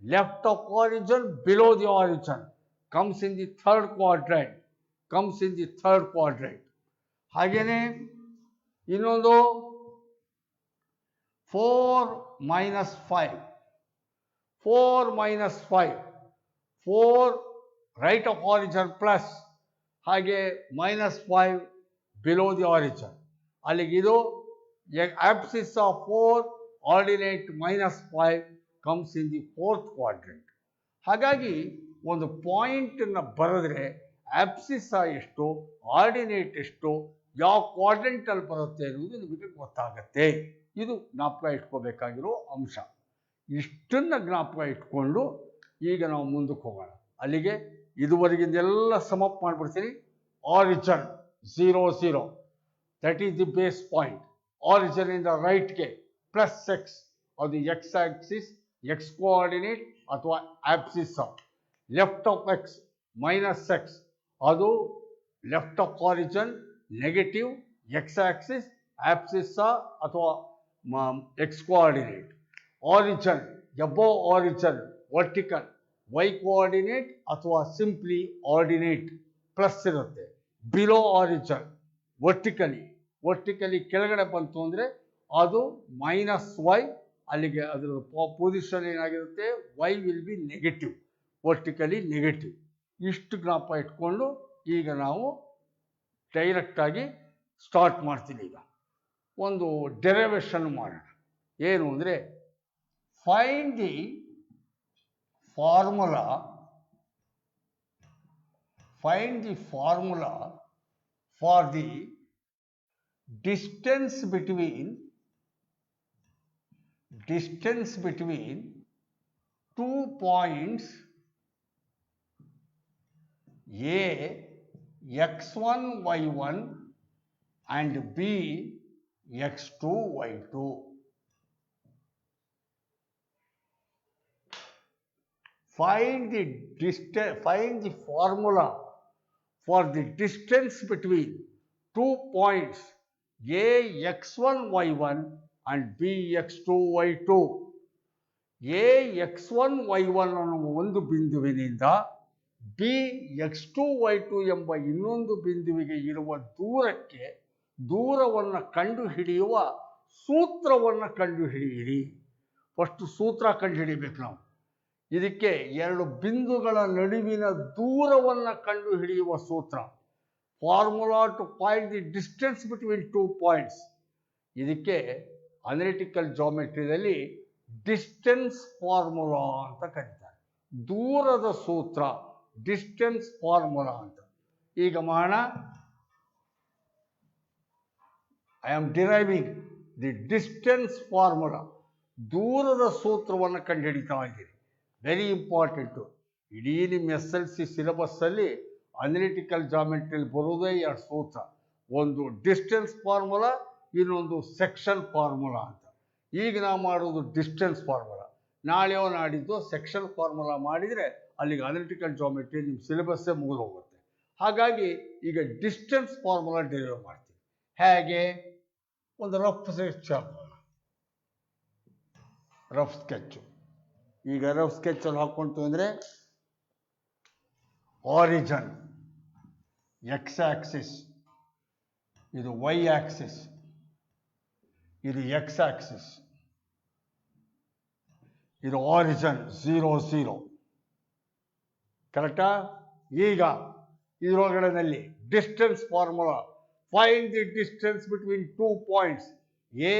Left of origin, below the origin. Comes in the third quadrant. ಹಾಗೇನೆ ಇನ್ನೊಂದು 4, -5. 4 right of origin plus, ಹಾಗೆ -5 below the origin. ಅಲ್ಲಿಗೆ ಇದು abscissa of 4, ordinate -5 comes in the fourth quadrant. ಹಾಗಾಗಿ ಒಂದು ಪಾಯಿಂಟನ್ನು ಬರೆದ್ರೆ abscissa ಎಷ್ಟು, ಆರ್ಡಿನೇಟ್ ಎಷ್ಟು, ಯಾವ ಕ್ವಾಡ್ರೆಂಟಲ್ಲಿ ಬರುತ್ತೆ ಅನ್ನೋದು ನಿಮಗೆ ಗೊತ್ತಾಗತ್ತೆ. ಇದು ಜ್ಞಾಪಕ ಇಟ್ಕೋಬೇಕಾಗಿರೋ ಅಂಶ. ಇಷ್ಟನ್ನು ಜ್ಞಾಪಕ ಇಟ್ಕೊಂಡು ಈಗ ನಾವು ಮುಂದಕ್ಕೆ ಹೋಗೋಣ. ಅಲ್ಲಿಗೆ ಇದುವರೆಗಿಂದೆಲ್ಲ ಸಮಪ್ ಮಾಡಿಬಿಡ್ತೀನಿ. Origin 0, 0. That is the base point. ಆರಿಜಿನಿಂದ ರೈಟ್ಗೆ ಪ್ಲಸ್ ಎಕ್ಸ್, ಅದು ಎಕ್ಸ್ ಆಕ್ಸಿಸ್ ಎಕ್ಸ್ ಕೋಆರ್ಡಿನೇಟ್ ಅಥವಾ abscissa. Left of X minus X, ಅದು left of origin negative X axis abscissa ಅಥವಾ X coordinate. Origin above origin vertical Y coordinate ಅಥವಾ ಸಿಂಪ್ಲಿ ಆರ್ಡಿನೇಟ್ ಪ್ಲಸ್ ಇರುತ್ತೆ. ಬಿಲೋ ಆರಿಜಿನ್ ವರ್ಟಿಕಲಿ ಕೆಳಗಡೆ ಬಂತು ಅಂದರೆ ಅದು ಮೈನಸ್ ವೈ, ಅಲ್ಲಿಗೆ ಅದರ ಪೊಸಿಷನ್ ಏನಾಗಿರುತ್ತೆ, Y will be negative, vertically negative. ಇಷ್ಟು ಜ್ಞಾಪ ಇಟ್ಕೊಂಡು ಈಗ ನಾವು ಡೈರೆಕ್ಟಾಗಿ ಸ್ಟಾರ್ಟ್ ಮಾಡ್ತೀನಿ. ಈಗ ಒಂದು ಡೆರಿವೇಷನ್ ಮಾಡೋಣ. ಏನು ಅಂದರೆ find the formula for the distance between two points A x1 y1 and B x2 y2. Find the formula for the distance between two points A x1 y1 and B x2 y2. A x1 y1 ಅನ್ನುವ ಒಂದು ಬಿಂದುವಿನಿಂದ B x2 y2 ಎಂಬ ಇನ್ನೊಂದು ಬಿಂದುವಿಗೆ ಇರುವ ದೂರವನ್ನು ಕಂಡುಹಿಡಿಯುವ ಸೂತ್ರವನ್ನು ಕಂಡುಹಿಡಿಯಿರಿ. ಫಸ್ಟ್ ಸೂತ್ರ ಕಂಡುಹಿಡಿಬೇಕು ನಾವು. ಇದಕ್ಕೆ ಎರಡು ಬಿಂದುಗಳ ನಡುವಿನ ದೂರವನ್ನು ಕಂಡುಹಿಡಿಯುವ ಸೂತ್ರ, formula to find the distance between two points. ಇದಕ್ಕೆ ಅನಲಿಟಿಕಲ್ ಜಾಮೆಟ್ರಿಯಲ್ಲಿ ಡಿಸ್ಟೆನ್ಸ್ ಫಾರ್ಮುಲಾ ಅಂತ ಕರೀತಾರೆ. ದೂರದ ಸೂತ್ರ ಡಿಸ್ಟೆನ್ಸ್ ಫಾರ್ಮುಲಾ ಅಂತ. ಈಗ ಮಾಡೋಣ. I am deriving the distance formula. ದೂರದ ಸೂತ್ರವನ್ನು ಕಂಡುಹಿಡಿತಾ ಇದ್ದೀರಿ. Very important. ಇಡೀ ನಿಮ್ಮ SLC ಸಿಲೆಬಸ್ಸಲ್ಲಿ ಅನಲಿಟಿಕಲ್ ಜಾಮೆಟ್ರಿಯಲ್ಲಿ ಬರೋದೇ ಎರಡು ಸೂತ್ರ, ಒಂದು ಡಿಸ್ಟೆನ್ಸ್ ಫಾರ್ಮುಲಾ, ಇನ್ನೊಂದು ಸೆಕ್ಷನ್ ಫಾರ್ಮುಲಾ ಅಂತ. ಈಗ ನಾವು ಮಾಡೋದು ಡಿಸ್ಟೆನ್ಸ್ ಫಾರ್ಮುಲಾ. ನಾಳೆಯೋ ನಾಡಿದ್ದು ಸೆಕ್ಷನ್ ಫಾರ್ಮುಲಾ ಮಾಡಿದರೆ ಅಲ್ಲಿಗೆ ಅನಲಿಟಿಕಲ್ ಜಾಮೆಟ್ರಿ ನಿಮ್ಮ ಸಿಲೆಬಸ್ಸೇ ಮುಗಿದು ಹೋಗುತ್ತೆ. ಹಾಗಾಗಿ ಈಗ ಡಿಸ್ಟೆನ್ಸ್ ಫಾರ್ಮುಲಾ ಡೆರಿವೈವ್ ಮಾಡ್ತೀವಿ. ಹೇಗೆ? ಒಂದು ರಫ್ ಸ್ಕೆಚ್ಚು. ಈಗ ರಫ್ ಸ್ಕೆಚಲ್ಲಿ ಹಾಕ್ಕೊಂತು ಅಂದರೆ ಆರಿಜಿನ್ ಎಕ್ಸ್ ಆಕ್ಸಿಸ್, ಇದು ವೈ ಆಕ್ಸಿಸ್, ಇದು ಎಕ್ಸ್ ಆಕ್ಸಿಸ್, ಇದು ಆರಿಜಿನ್ 0 0. ಕರೆಕ್ಟಾ? ಈಗ ಇದರೊಳಗಡೆನಲ್ಲಿ distance formula, find the distance between two points A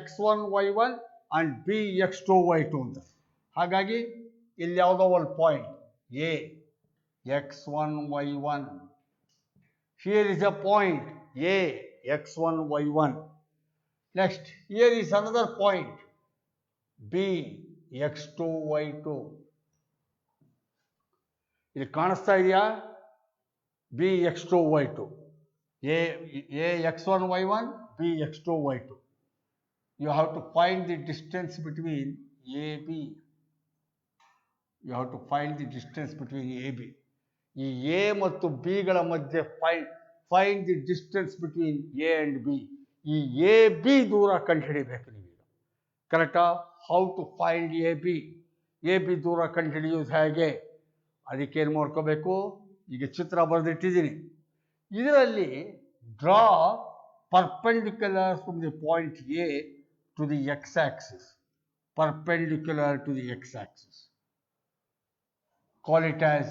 x1 y1 and B x2 y2 ಅಂತ. ಹಾಗಾಗಿ ಇಲ್ಲಿ ಯಾವುದೋ ಒಂದು point A x1 y1. Here is a point A x1 y1. Next, here is another point B x2 y2. ಇಲ್ಲಿ ಕಾಣಿಸ್ತಾ ಇದೆಯಾ? B x2 y2. A x1 y1, B x2 y2. You have to find the distance between AB. You have to find the distance between AB. ಈ A ಮತ್ತು B ಗಳ ಮಧ್ಯೆ find the distance between A and B. ಈ AB ದೂರ ಕಂಡುಹಿಡಿಬೇಕು ನೀವು. ಕರೆಕ್ಟಾ? ಹೌ ಟು ಫೈಂಡ್ AB ದೂರ ಕಂಡುಹಿಡಿಯೋದು ಹೇಗೆ? ಅದಕ್ಕೇನು ಮಾಡ್ಕೋಬೇಕು? ಈಗ ಚಿತ್ರ ಬರೆದಿಟ್ಟಿದ್ದೀನಿ. ಇದರಲ್ಲಿ draw perpendicular from the point A to the x-axis, perpendicular to the x-axis. Call it as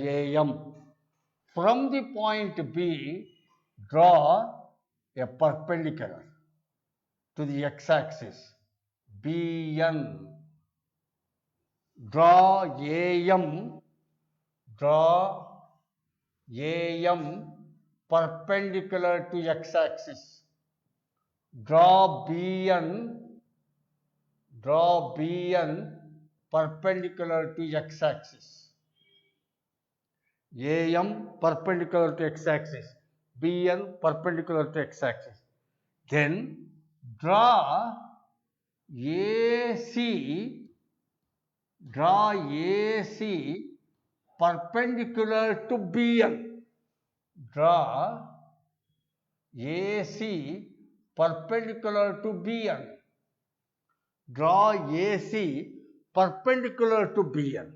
AM. From the point B, draw a perpendicular to the x-axis, BN. Draw AM perpendicular to x-axis. Draw BN perpendicular to x-axis. AM perpendicular to x-axis, BN perpendicular to x-axis. then draw AC perpendicular to BN. Draw AC perpendicular to BN. Draw AC perpendicular to BN.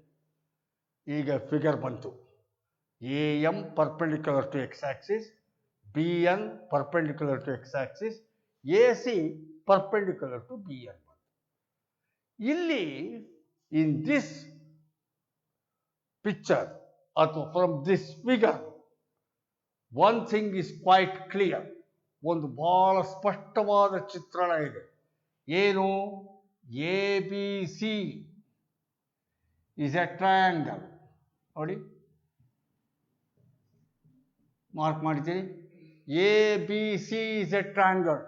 ಈಗ ಫಿಗರ್ ಬಂತು. AM perpendicular to x-axis, BN perpendicular to x-axis, AC perpendicular to BN. ಇಲ್ಲಿ in this picture ಅಥವಾ from this figure one thing is quite clear. ಒಂದು ಬಹಳ ಸ್ಪಷ್ಟವಾದ ಚಿತ್ರಣ ಇದೆ. ಏನು? ABC is a triangle. ನೋಡಿ, ಮಾರ್ಕ್ ಮಾಡ್ತೀನಿ. ABC is a triangle.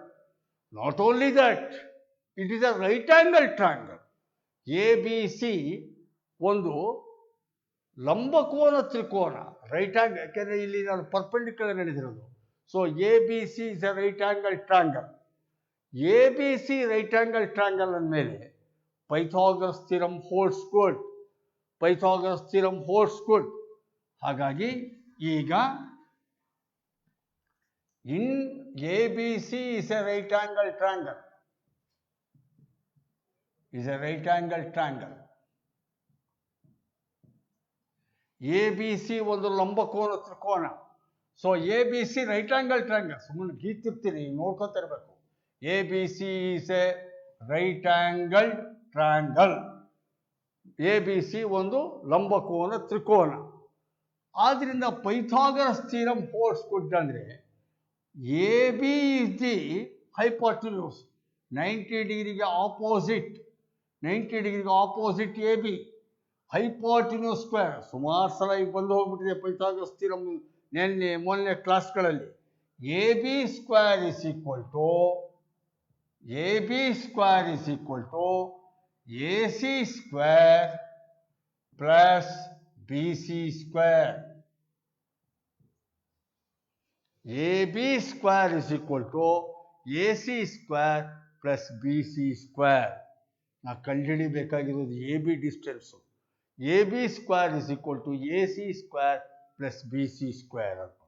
Not only that, it is a right angle triangle. ABC ಒಂದು ಲಂಬಕೋನ ತ್ರಿಕೋನ, ರೈಟ್ ಆಂಗಲ್. ಯಾಕೆಂದರೆ ಇಲ್ಲಿ ನಾನು ಪರ್ಪೆಂಡಿಕ್ಯುಲರ್ ಹೇಳಿದಿರೋದು. So ABC is a right angle triangle. ABC right angle triangle ಅಂದಮೇಲೆ Pythagoras theorem holds good. Pythagoras theorem holds good. ಹಾಗಾಗಿ ಈಗ in ABC is a right angle triangle. Is a right angle triangle. ABC ಒಂದು ಲಂಬಕೋನ ತ್ರಿಕೋನ. So ABC right angle triangle. ಸುಮ್ಮನೆ ಗೀತಿರ್ತೀನಿ, ನೋಡ್ಕೊತಾ ಇರಬೇಕು. ABC is a right angle triangle. ABC ಒಂದು ಲಂಬಕೋನ ತ್ರಿಕೋನ. ಆದ್ರಿಂದ ಪೈಥಾಗರಸ್ ಥಿಯರಮ್ ಹೋಲ್ಡ್ಸ್ ಗುಡ್ ಅಂದ್ರೆ AB is the hypotenuse. 90 ಡಿಗ್ರಿಗೆ ಆಪೋಸಿಟ್. 90 ಡಿಗ್ರಿಗೆ ಆಪೋಸಿಟ್ AB. Hypotenuse square. ಸುಮಾರು ಸಲ ಈಗ ಬಂದು ಹೋಗ್ಬಿಟ್ಟಿದೆ ಪೈಥಾಗರಸ್ ಥಿಯರಮ್ ಮೊನ್ನೆ ಕ್ಲಾಸ್ಗಳಲ್ಲಿ. AB square is equal to AC square plus BC square. AB square is equal to AC square plus BC square. ನಾವು ಕಂಡುಹಿಡಿಬೇಕಾಗಿರೋದು AB distance. AB square is equal to AC square plus BC square ಅಂತ.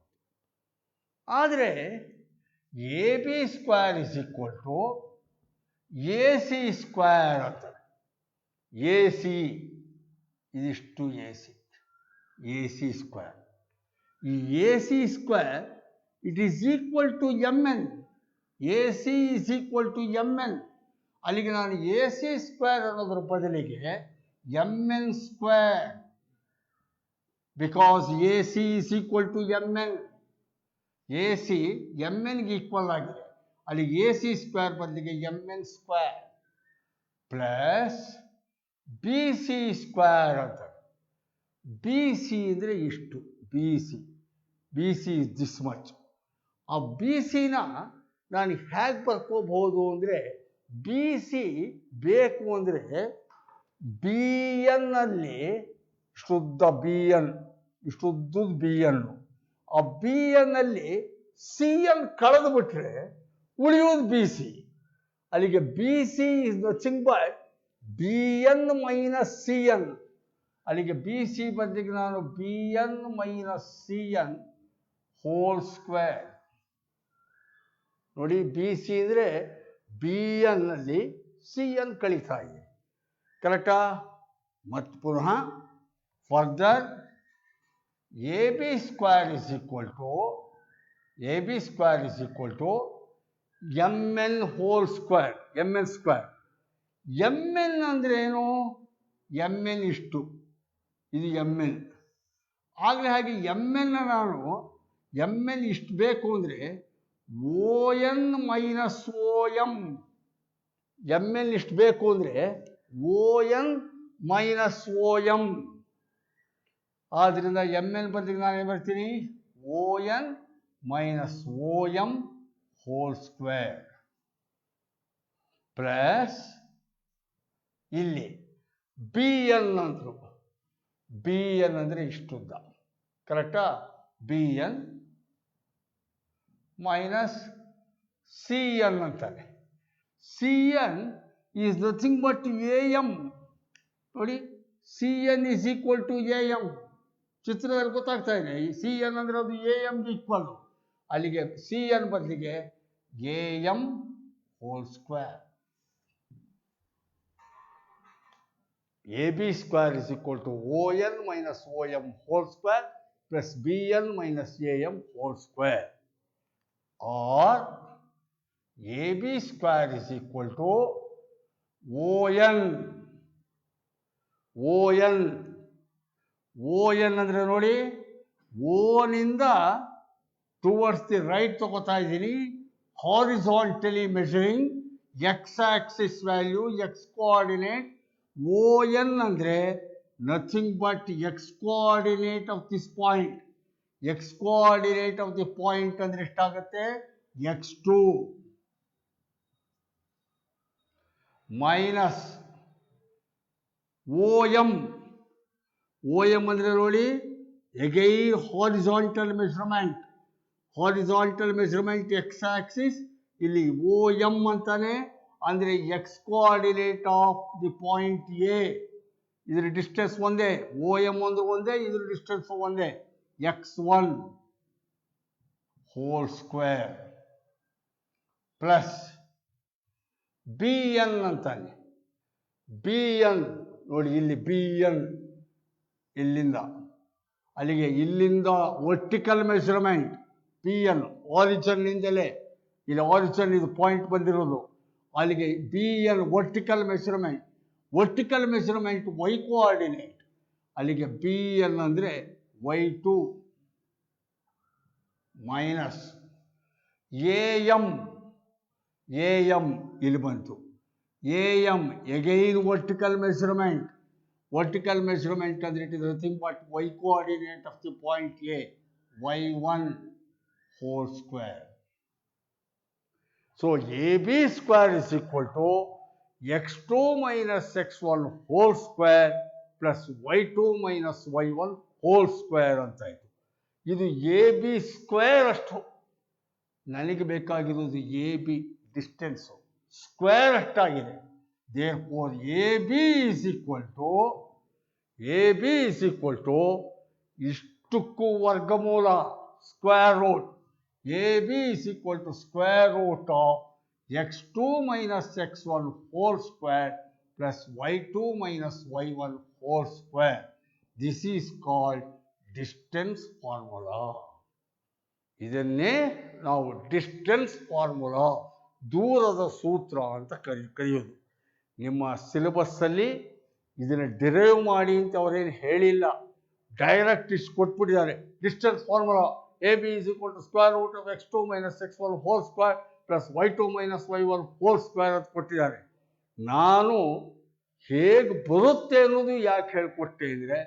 ಆದರೆ AB square is equal to AC square ಅಂತ. AC ಇದಿಷ್ಟು AC ಸ್ಕ್ವೇರ್. ಈ AC square it is equal to MN. AC is equal to MN. ಅಲ್ಲಿಗೆ ನಾನು AC ಸ್ಕ್ವೇರ್ ಅನ್ನೋದ್ರ ಬದಲಿಗೆ MN square, because AC is equal to MN. AC MNಗೆ ಈಕ್ವಲ್ ಆಗಿದೆ. ಅಲ್ಲಿ AC ಸ್ಕ್ವೇರ್ ಬದಲಿಗೆ MN square plus BC square ಅಂತ. BC ಅಂದರೆ ಇಷ್ಟು. BC is this much. ಆ BCನ ನಾನು ಹೇಗೆ ಬರ್ಕೋಬಹುದು ಅಂದರೆ, BC ಬೇಕು ಅಂದರೆ BN ಅಲ್ಲಿ ಶುದ್ಧ BN, ಇಷ್ಟುದ್ದದ BN. ಆ BN ಅಲ್ಲಿ CN ಕಳೆದು ಬಿಟ್ರೆ ಉಳಿಯೋದು BC. ಅಲ್ಲಿಗೆ BC is nothing but BN minus CN. ಅಲ್ಲಿಗೆ BC ಬದಲಿಗೆ ನಾನು BN minus CN whole square. ನೋಡಿ, BC ಅಂದರೆ BN ಅಲ್ಲಿ CN ಕಳೀತಾ ಇದೆ. ಕರೆಕ್ಟಾ? ಮತ್ತು ಪುನಃ further AB square is equal to MN whole square. MN square. MN ಅಂದರೆ ಏನು? MN ಇಷ್ಟು, ಇದು MN. ಆಗಲೇ ಹಾಗೆ MN ನಾನು MN ಇಷ್ಟು ಬೇಕು ಅಂದರೆ ON ಮೈನಸ್ OM. MN ಇಷ್ಟು ಬೇಕು ಅಂದರೆ ON ಮೈನಸ್ OM. ಆದ್ದರಿಂದ MN ಬದಲಿಗೆ ನಾನು ಏನು ಬರ್ತೀನಿ? ON minus OM whole square plus ಇಲ್ಲಿ BN ಅಂದರು. BN ಅಂದರೆ ಇಷ್ಟುದ್ದ. ಕರೆಕ್ಟಾ? BN ಮೈನಸ್ ಸಿ ಎನ್ ಅಂತಾರೆ. C N is nothing but A M. ನೋಡಿ, C N is equal to A M. ಚಿತ್ರದಲ್ಲಿ ಗೊತ್ತಾಗ್ತಾ ಇದೆ. ಈ ಸಿ ಎನ್ ಅಂದರೆ ಅದು ಎ ಎಮ್ಗೆ ಈಕ್ವಲ್. ಅಲ್ಲಿಗೆ ಸಿ ಎನ್ ಬದಲಿಗೆ A M whole square. A B square is equal to O N minus O M whole square plus B N minus A M whole square. Or A B square is equal to O N. O N O N ಅಂದರೆ ನೋಡಿ, ಓನಿಂದ ಟುವರ್ಡ್ಸ್ ದಿ ರೈಟ್ ತಗೋತಾ ಇದ್ದೀನಿ. Horizontally measuring X axis value, X coordinate. O N ಅಂದರೆ nothing but X coordinate of this point. X coordinate of the point ಅಂದರೆ ಎಷ್ಟಾಗುತ್ತೆ? x2 minus O M. O M ಅಂದರೆ ನೋಡಿ, again horizontal measurement. Horizontal measurement X axis, ಇಲ್ಲಿ ಓ ಎಮ್ ಅಂತಾನೆ, ಅಂದರೆ X coordinate of the point A. ಇದರ ಡಿಸ್ಟೆನ್ಸ್ ಒಂದೇ, ಓ ಎಮ್ ಒಂದು ಒಂದೇ, ಇದರ ಡಿಸ್ಟೆನ್ಸ್ ಒಂದೇ, x1 whole square plus B N ಅಂತಾನೆ. ಬಿ ಎನ್ ನೋಡಿ, ಇಲ್ಲಿ ಬಿ ಎನ್ ಇಲ್ಲಿಂದ ಅಲ್ಲಿಗೆ, ಇಲ್ಲಿಂದ ವರ್ಟಿಕಲ್ ಮೆಷರ್ಮೆಂಟ್ ಪಿ ಎನ್, ಆರಿಜಿನ್ನಿಂದಲೇ ಇಲ್ಲಿ ಆರಿಜಿನ್ ಇದು ಪಾಯಿಂಟ್ ಬಂದಿರೋದು, ಅಲ್ಲಿಗೆ B N vertical measurement. Vertical measurement Y coordinate, ಅಲ್ಲಿಗೆ ಬಿ ಎನ್ ಅಂದರೆ y2 minus A M. A M ಇಲ್ಲಿ ಬಂತು. A M again vertical measurement. Vertical measurement ಅಂದರೆ it is nothing but Y coordinate of the point A, y1 whole square. So AB square is equal to x2 minus x1 whole square plus y2 minus y1 whole square ಅಂತ ಆಯಿತು. ಇದು ಎ ಬಿ ಸ್ಕ್ವೇರ್ ಅಷ್ಟು. ನನಗೆ ಬೇಕಾಗಿರೋದು ಎ ಬಿ ಡಿಸ್ಟೆನ್ಸು, ಸ್ಕ್ವೇರ್ ಅಷ್ಟಾಗಿದೆ. Therefore A B is equal to ಇಷ್ಟಕ್ಕೂ ವರ್ಗಮೂಲ, square root. A B is equal to square root of x2 minus x1 whole square plus y2 minus y1 whole square. This is called distance formula. ಇದನ್ನೇ ನಾವು ಡಿಸ್ಟೆನ್ಸ್ ಫಾರ್ಮುಲಾ, ದೂರದ ಸೂತ್ರ ಅಂತ ಕರೆಯೋದು. ನಿಮ್ಮ ಸಿಲೆಬಸ್ಸಲ್ಲಿ ಇದನ್ನು ಡಿರೈವ್ ಮಾಡಿ ಅಂತ ಅವರೇನು ಹೇಳಿಲ್ಲ, ಡೈರೆಕ್ಟ್ ಇಷ್ಟು ಕೊಟ್ಬಿಟ್ಟಿದ್ದಾರೆ. Distance formula A B is equal to square root of x2 minus x1 whole square plus y2 minus y1 whole square ಅಂತ ಕೊಟ್ಟಿದ್ದಾರೆ. ನಾನು ಹೇಗೆ ಬರುತ್ತೆ ಅನ್ನೋದು ಯಾಕೆ ಹೇಳಿಕೊಟ್ಟೆ ಅಂದರೆ,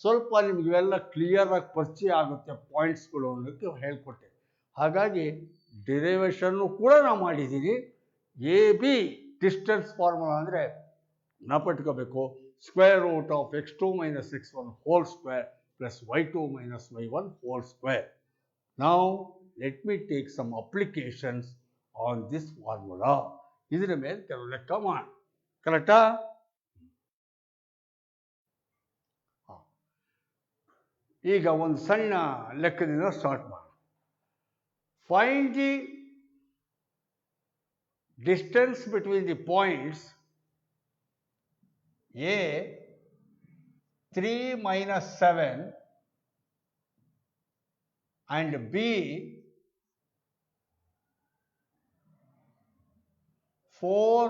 ಸ್ವಲ್ಪ ನಿಮ್ಗೆ ಇವೆಲ್ಲ ಕ್ಲಿಯರಾಗಿ ಪರಿಚಯ ಆಗುತ್ತೆ ಪಾಯಿಂಟ್ಸ್ಗಳು ಅನ್ನೋಕ್ಕೆ ಹೇಳ್ಕೊಟ್ಟೆ. ಹಾಗಾಗಿ ಡಿರೈವೇಷನ್ನು ಕೂಡ ನಾನು ಮಾಡಿದ್ದೀನಿ. ಎ ಬಿ ಡಿಸ್ಟೆನ್ಸ್ ಫಾರ್ಮುಲಾ ಅಂದರೆ ನಾಪಟ್ಕೋಬೇಕು, square root of x2 minus x1 whole square plus y2 minus y1 whole square. Now let me take some applications on this formula. ಇದರ ಮೇಲೆ ಕೆಲವು ಲೆಕ್ಕ ಮಾಡಿ, ಕರೆಕ್ಟಾ? ಈಗ ಒಂದು ಸಣ್ಣ ಲೆಕ್ಕದಿಂದ ಸ್ಟಾರ್ಟ್ ಮಾಡಿ. Find the distance between the points A 3 minus 7 and B 4,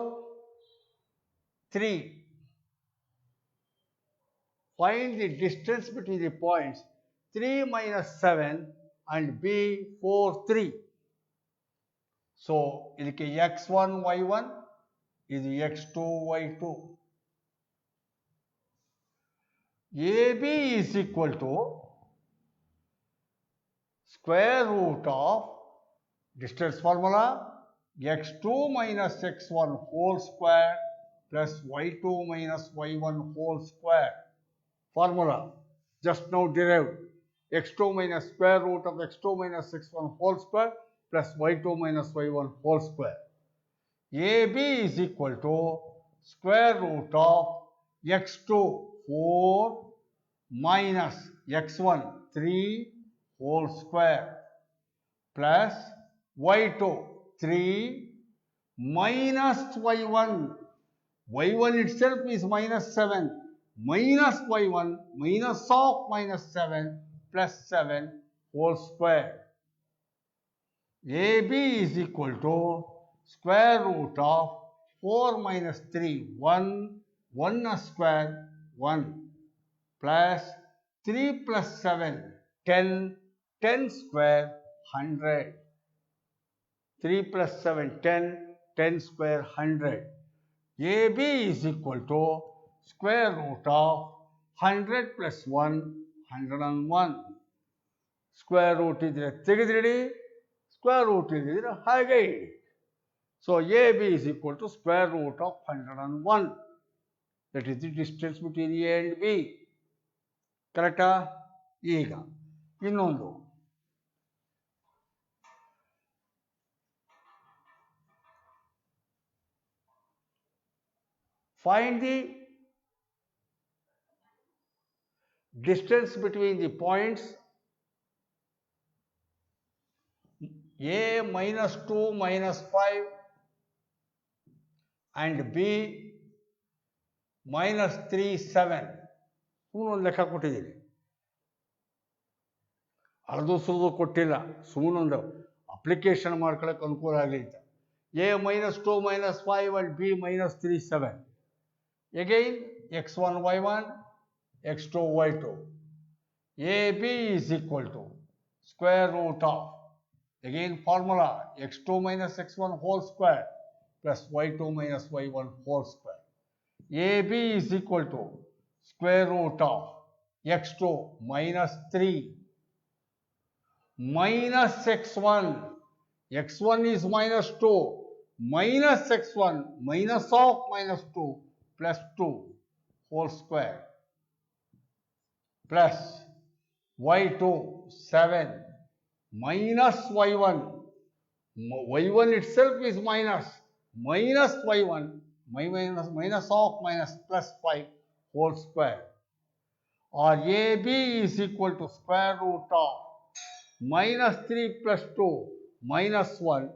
3. Find the distance between the points 3 minus 7 and B 4, 3. So, ಇದಕ್ಕೆ x1 y1, ಇದು x2 y2. AB is equal to square root of distance formula x2 minus x1 whole square plus y2 minus y1 whole square. Formula just now derived. x2 minus square root of x2 minus x1 whole square plus y2 minus y1 whole square. AB is equal to square root of x2 4 minus x1 3 whole square plus y2 3 minus y1. y1 itself is minus 7 minus y1 minus of minus 7 plus 7 whole square. AB is equal to square root of 4 minus 3 1 1 square 1 plus 3 plus 7 10 10 square 100. 3 plus 7 10 10 square 100. AB is equal to square root of 100 plus 1 101. Square root ಇದ್ರೆ ತೆಗೆದಿಡಿ, square root ಇದ್ರೆ ಹಾಗೆ ಇಡಿ. So AB is equal to square root of 101. That is the distance between A and B. ಕರೆಕ್ಟಾ? ಈಗ ಇನ್ನೊಂದು find the distance between the points A minus 2 minus 5 and B minus 3 7. ಸುಮ್ಮನೆ ಲೆಕ್ಕ ಕೊಟ್ಟಿದ್ದೀನಿ, ಅರ್ಧ ಸುರ್ದು ಕೊಟ್ಟಿಲ್ಲ, ಸುಮ್ಮನೊಂದು ಅಪ್ಲಿಕೇಶನ್ ಮಾಡ್ಕೊಳ್ಳೋಕೆ ಅನುಕೂಲ ಆಗಲಿ ಅಂತ. A minus 2 minus 5 and B minus 3 7. Again x1 y1 x2 y2. AB is equal to square root of, again formula, x2 minus x1 whole square plus y2 minus y1 whole square. AB is equal to square root of x2 minus 3 minus x1. x1 is minus 2 minus x1 minus of minus 2 plus 2 whole square plus y2 7 minus y1. y1 itself is minus minus y1 minus of minus plus 5 whole square. Or AB is equal to square root of minus 3 plus 2 minus 1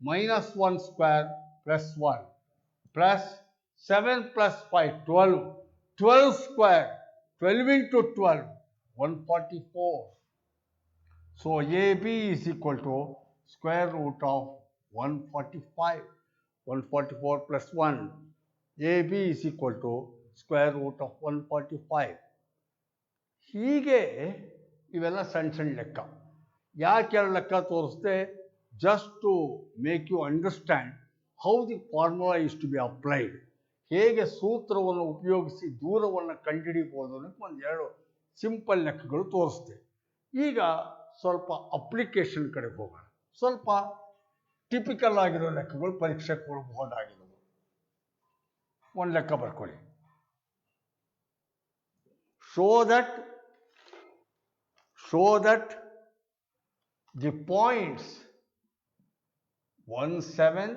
minus 1 square plus 1 plus 7 plus 5 12 12 square 12 into 12 144. So AB is equal to square root of 145. 144 plus 1. AB is equal to square root of 145. ಹೀಗೆ ಇವೆಲ್ಲ ಸಣ್ಣ ಸಣ್ಣ ಲೆಕ್ಕ. ಯಾಕೆ ಲೆಕ್ಕ ತೋರಿಸ್ದೆ? Just to make you understand how the formula is to be applied. ಹೇಗೆ ಸೂತ್ರವನ್ನು ಉಪಯೋಗಿಸಿ ದೂರವನ್ನು ಕಂಡುಹಿಡಿಬೋದು ಅನ್ನೋಕ್ಕೆ ಒಂದೆರಡು ಸಿಂಪಲ್ ಲೆಕ್ಕಗಳು ತೋರಿಸ್ದೆ. ಈಗ ಸ್ವಲ್ಪ ಅಪ್ಲಿಕೇಶನ್ ಕಡೆಗೆ ಹೋಗೋಣ. ಸ್ವಲ್ಪ ಟಿಪಿಕಲ್ ಆಗಿರೋ ಲೆಕ್ಕಗಳು ಪರೀಕ್ಷೆಗೆ ಕೊಡಬಹುದಾಗಿರೋದು. ಒಂದು ಲೆಕ್ಕ ಬರ್ಕೊಳ್ಳಿ. show that the points 1 7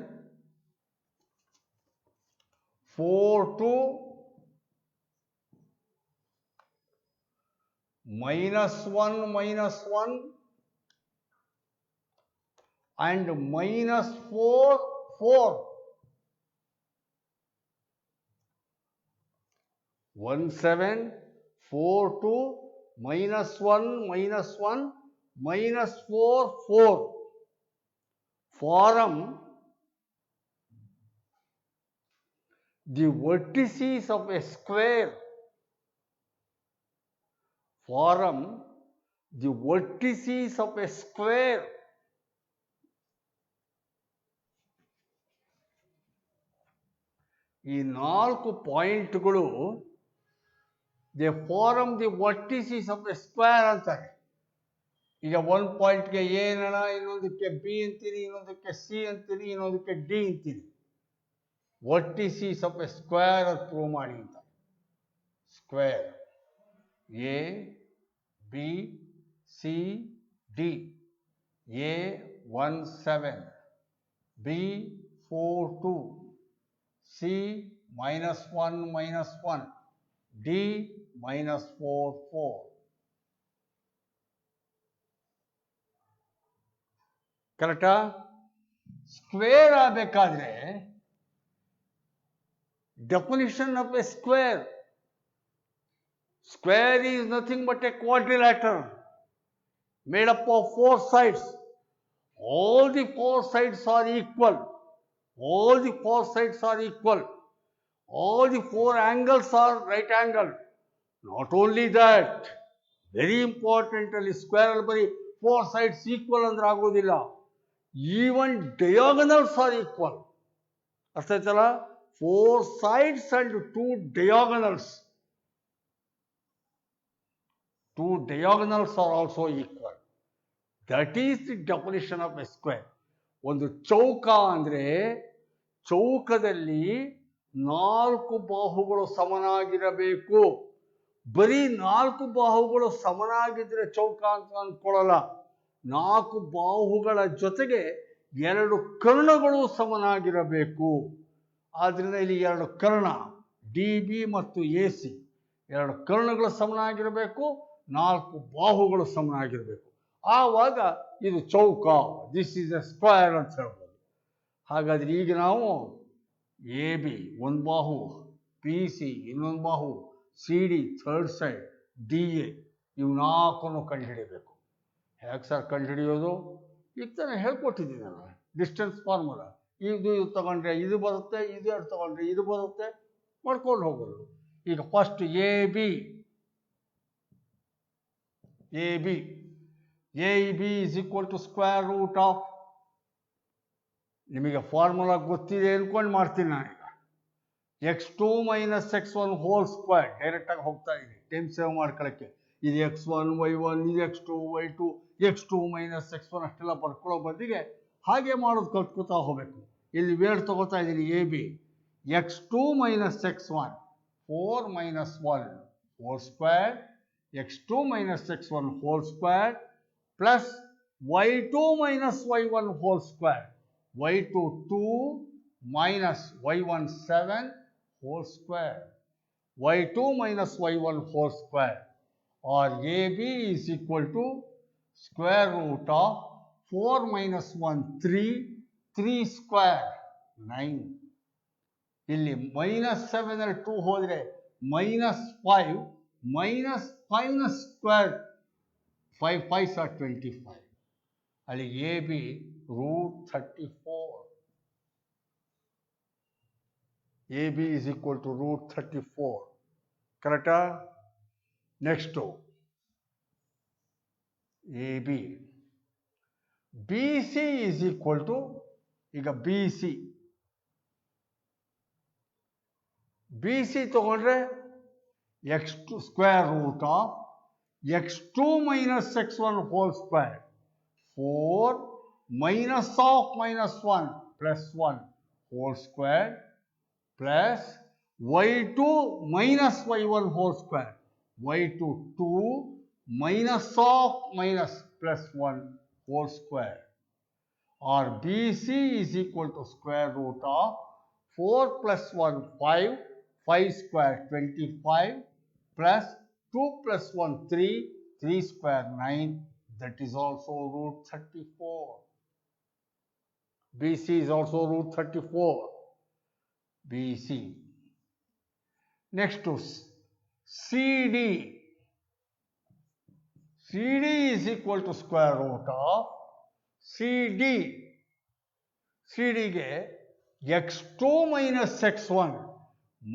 4 2 minus 1 minus 1 and minus 4 4. 1 7 4 2 minus 1 minus 1 minus 4 4 form the vertices of a square. Form the vertices of a square. ಈ 4 ಪಾಯಿಂಟ್ಗಳು they form the vertices of a square ಅಂತಾರೆ. ಈಗ ಒಂದು ಪಾಯಿಂಟ್ಗೆ ಎ ಅಣ್ಣ, ಇನ್ನೊಂದಕ್ಕೆ ಬಿ ಅಂತೀನಿ, ಇನ್ನೊಂದಕ್ಕೆ ಸಿ ಅಂತೀನಿ, ಇನ್ನೊಂದಕ್ಕೆ ಡಿ ಅಂತೀನಿ. ವರ್ಟಿಸಿಸ್ ಆಫ್ ಎ ಸ್ಕ್ವೇರ್ ಅದು ಪ್ರೂವ್ ಮಾಡಿ ಅಂತ. Square A B C D. A 17, B 42, C -1, D -4. ಕರೆಕ್ಟಾ? ಸ್ಕ್ವೇರ್ ಆಗಬೇಕಾದ್ರೆ definition of a square is nothing but a quadrilateral made up of 4 sides. All the 4 sides are equal. All the 4 sides are equal. All the 4 angles are right angle. Not only that, very importantly, square ಅಲ್ಲಿ ಬರೀ 4 sides equal ಅಂದ್ರೆ ಆಗೋದಿಲ್ಲ. Even diagonals are equal. ಅರ್ಥ ಆಯ್ತಲ್ಲ? 4 sides and 2 diagonals. 2 diagonals are also equal. That is the definition of a square. ಒಂದು ಚೌಕ ಅಂದ್ರೆ ಚೌಕದಲ್ಲಿ 4 ಬಾಹುಗಳು ಸಮನಾಗಿರಬೇಕು. ಬರೀ 4 ಬಾಹುಗಳು ಸಮನಾಗಿದ್ರೆ ಚೌಕ ಅಂತ ಅಂದ್ಕೊಳ್ಳಲ್ಲ. 4 ಬಾಹುಗಳ ಜೊತೆಗೆ 2 ಕರ್ಣಗಳು ಸಮನಾಗಿರಬೇಕು. ಆದ್ರಿಂದ ಇಲ್ಲಿ 2 ಕರ್ಣ DB ಮತ್ತು AC 2 ಕರ್ಣಗಳು ಸಮನಾಗಿರಬೇಕು, 4 ಬಾಹುಗಳು ಸಮನಾಗಿರಬೇಕು. ಆವಾಗ ಇದು ಚೌಕ. ದಿಸ್ ಈಸ್ ಎ ಸ್ಕ್ವೇರ್ ಅಂತ ಹೇಳ್ಬೋದು. ಹಾಗಾದ್ರೆ ಈಗ ನಾವು AB ಒಂದು ಬಾಹು, PC ಇನ್ನೊಂದು ಬಾಹು, CD ಥರ್ಡ್ ಸೈಡ್, DA ಇವು 4 ಕಂಡುಹಿಡಿಯಬೇಕು. ಹೇಗೆ ಸರ್ ಕಂಡುಹಿಡಿಯೋದು? ಈಗ ತಾನೇ ಹೇಳ್ಕೊಟ್ಟಿದ್ದೀನಿ ನಾನು ಡಿಸ್ಟೆನ್ಸ್ ಫಾರ್ಮುಲಾ. ಇದು ತಗೊಂಡ್ರೆ ಇದು ಬರುತ್ತೆ, ಇದು 2 ತಗೊಂಡ್ರೆ ಇದು ಬರುತ್ತೆ, ಮಾಡ್ಕೊಂಡು ಹೋಗೋದು. ಈಗ first AB is equal to square root of, ನಿಮಗೆ ಫಾರ್ಮುಲಾ ಗೊತ್ತಿದೆ ಅನ್ಕೊಂಡು ಮಾಡ್ತೀನಿ ನಾನೀಗ, x2 minus x1 whole square. ಡೈರೆಕ್ಟಾಗಿ ಹೋಗ್ತಾ ಇದ್ದೀನಿ ಟೈಮ್ ಸೇವ್ ಮಾಡ್ಕೊಳ್ಳೋಕ್ಕೆ. ಇದು x1 y1, ಇದು x2 y2, x2 minus x1 ಅಷ್ಟೆಲ್ಲ ಬರ್ಕೊಳ್ಳೋ ಬದಲಿಗೆ ಹಾಗೆ ಮಾಡೋದು ಕಲ್ತ್ಕೊತಾ ಹೋಗಬೇಕು. ಇಲ್ಲಿ ವೇರ್ ತಗೋತಾ ಇದ್ದೀನಿ AB x2 minus x1 4 minus 1 whole square, x2 minus x1 whole square plus y2 minus y1 whole square, y2 2 minus y1 7 whole square, y2 minus y1 whole square, or AB is equal to square root of 4 minus 1 3 square 9. ಇಲ್ಲಿ -7 ಅಲ್ಲಿ 2 ಹೋದರೆ -5 -5 ನ ಸ್ಕ್ವೇರ್ 5 5s are 25. ಅಲ್ಲಿ AB √34. AB is equal to √34. ಕರೆಕ್ಟಾ? Next AB BC is equal to, ಈಗ BC ತಗೊಂಡ್ರೆ x2 square root of x2 minus x1 whole square 4 minus of -1 plus 1 whole square plus y2 minus y1 whole square, y2 2 minus of minus plus 1 whole square, or BC is equal to square root of 4 plus 1 5 square 25 plus 2 plus 1 3 square 9, that is also √34. BC is also √34. BC. Next to CD. CD is equal to square root of CD. CD ಗೆ x2 minus x1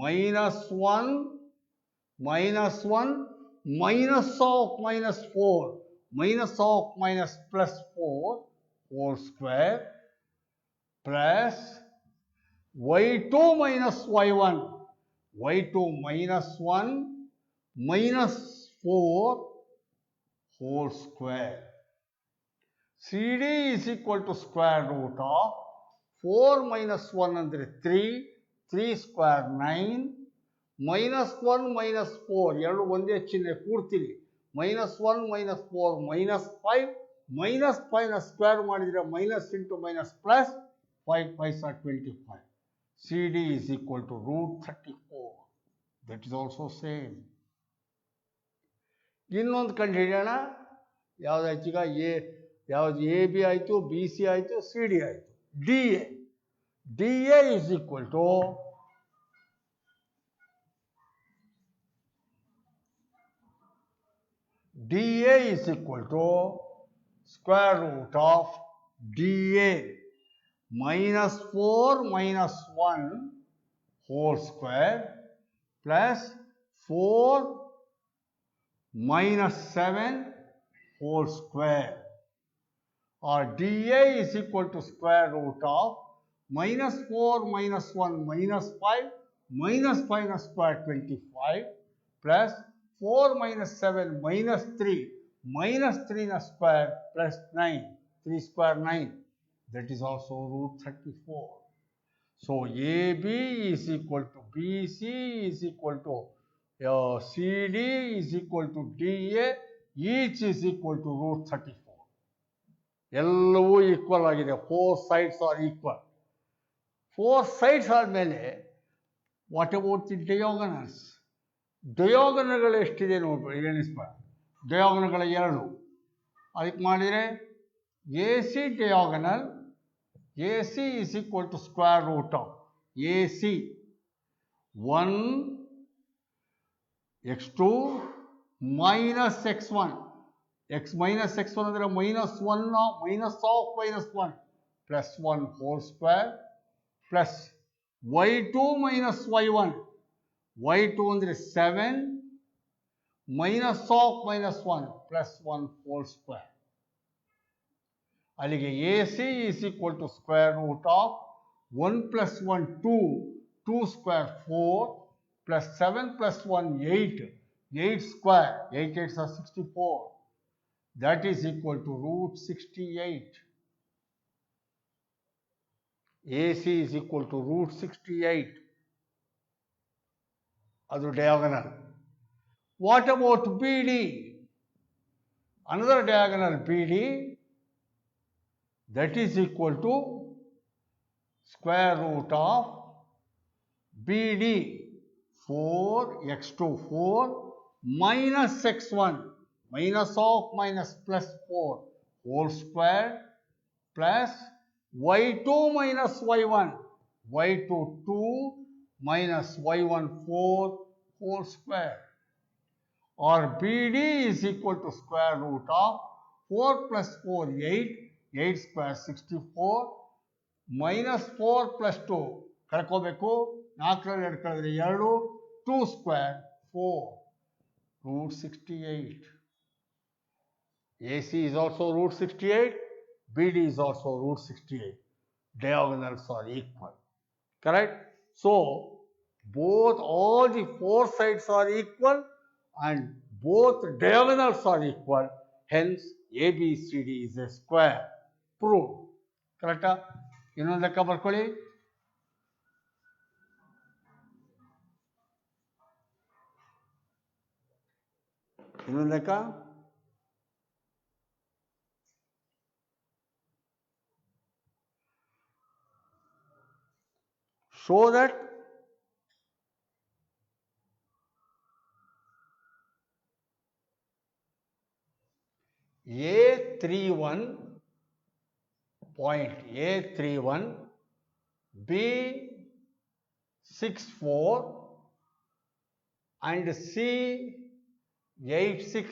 minus 1 minus of minus 4 minus of minus plus 4 whole square plus y2 minus y1 y2 minus 1 minus 4 whole square. CD is equal to square root of 4 minus 1 ಅಂದರೆ 3 square 9 minus 1 minus 4 ಎರಡು ಒಂದೇ ಚಿಹ್ನೆ ಕೂಡ್ತೀವಿ, -1 -4 -5 ಮೈನಸ್ ಫೈವ್ನ ಸ್ಕ್ವೇರ್ ಮಾಡಿದರೆ minus into minus plus 5 5s are 25. CD is equal to root 34. That is also same. ಇನ್ನೊಂದು ಕಂಡು ಹಿಡಿಯೋಣ. ಯಾವುದಾಯ್ತು ಈಗ? ಯಾವುದು ಎ ಬಿ ಆಯಿತು, ಬಿ ಸಿ ಆಯಿತು, ಸಿ ಡಿ ಆಯಿತು. D A is equal to DA is equal to square root of DA minus 4 minus 1 whole square plus 4 minus 7 whole square, or DA is equal to square root of minus 4 minus 1 minus 5 minus 5 square 25 plus 4 minus 7 minus 3 minus 3 square plus 9, 3 square 9, that is also root 34. So AB is equal to BC is equal to CD is equal to DA, each is equal to root 34. ಎಲ್ಲವೂ ಈಕ್ವಲ್ ಆಗಿದೆ. 4 sides are equal. 4 sides ಆದಮೇಲೆ ವಾಟ್ ಅಬೌಟ್ ದಿ ಡಯಾಗನಲ್ಸ್? ಡಯಾಗನಲ್ಗಳು ಎಷ್ಟಿದೆ ನೋಡ್ಬೇಡಿ, ಎಣಿಸ್ಬೇಡ. ಡಯಾಗನಲ್ಗಳ 2. ಅದಕ್ಕೆ ಮಾಡಿದರೆ A C diagonal, A C is equal to square root of A C 1 x2 minus x1. x minus x1 ಅಂದರೆ minus 1 minus of minus 1 plus 1 whole square plus y2 minus y1. y2 ಅಂದರೆ 7 minus of minus 1 plus 1 whole square. ಅಲ್ಲಿಗೆ A C is equal to square root of 1 plus 1 2, 2 square 4 plus 7 plus 1 8, 8 square, 8 8s are 64. That is equal to root 68. AC is equal to root 68. Adu diagonal. What about BD? Another diagonal BD, that is equal to square root of BD 4 x2 4 minus x1 minus of minus plus 4 whole square plus y2 minus y1 y2 2 minus y1 4 whole square, or BD is equal to square root of 4 plus 4 8, 8 square 64 minus 4 plus 2 ಕಳ್ಕೋಬೇಕು, 4ರಲ್ಲಿ 2 ಕಳೆದ್ರೆ 2, 2 square 4, root 68. AC is also root 68, BD is also root 68. Diagonals are equal. Correct? So, all the 4 sides are equal and both diagonals are equal. Hence, ABCD is a square. Proved. Correct? ಇನ್ನೊಂದು ಲೆಕ್ಕ ಬರ್ಕೊಳ್ಳಿ. ಇನ್ನೊಂದು ಲೆಕ್ಕ. Show that A31 point A31 B64 and C86,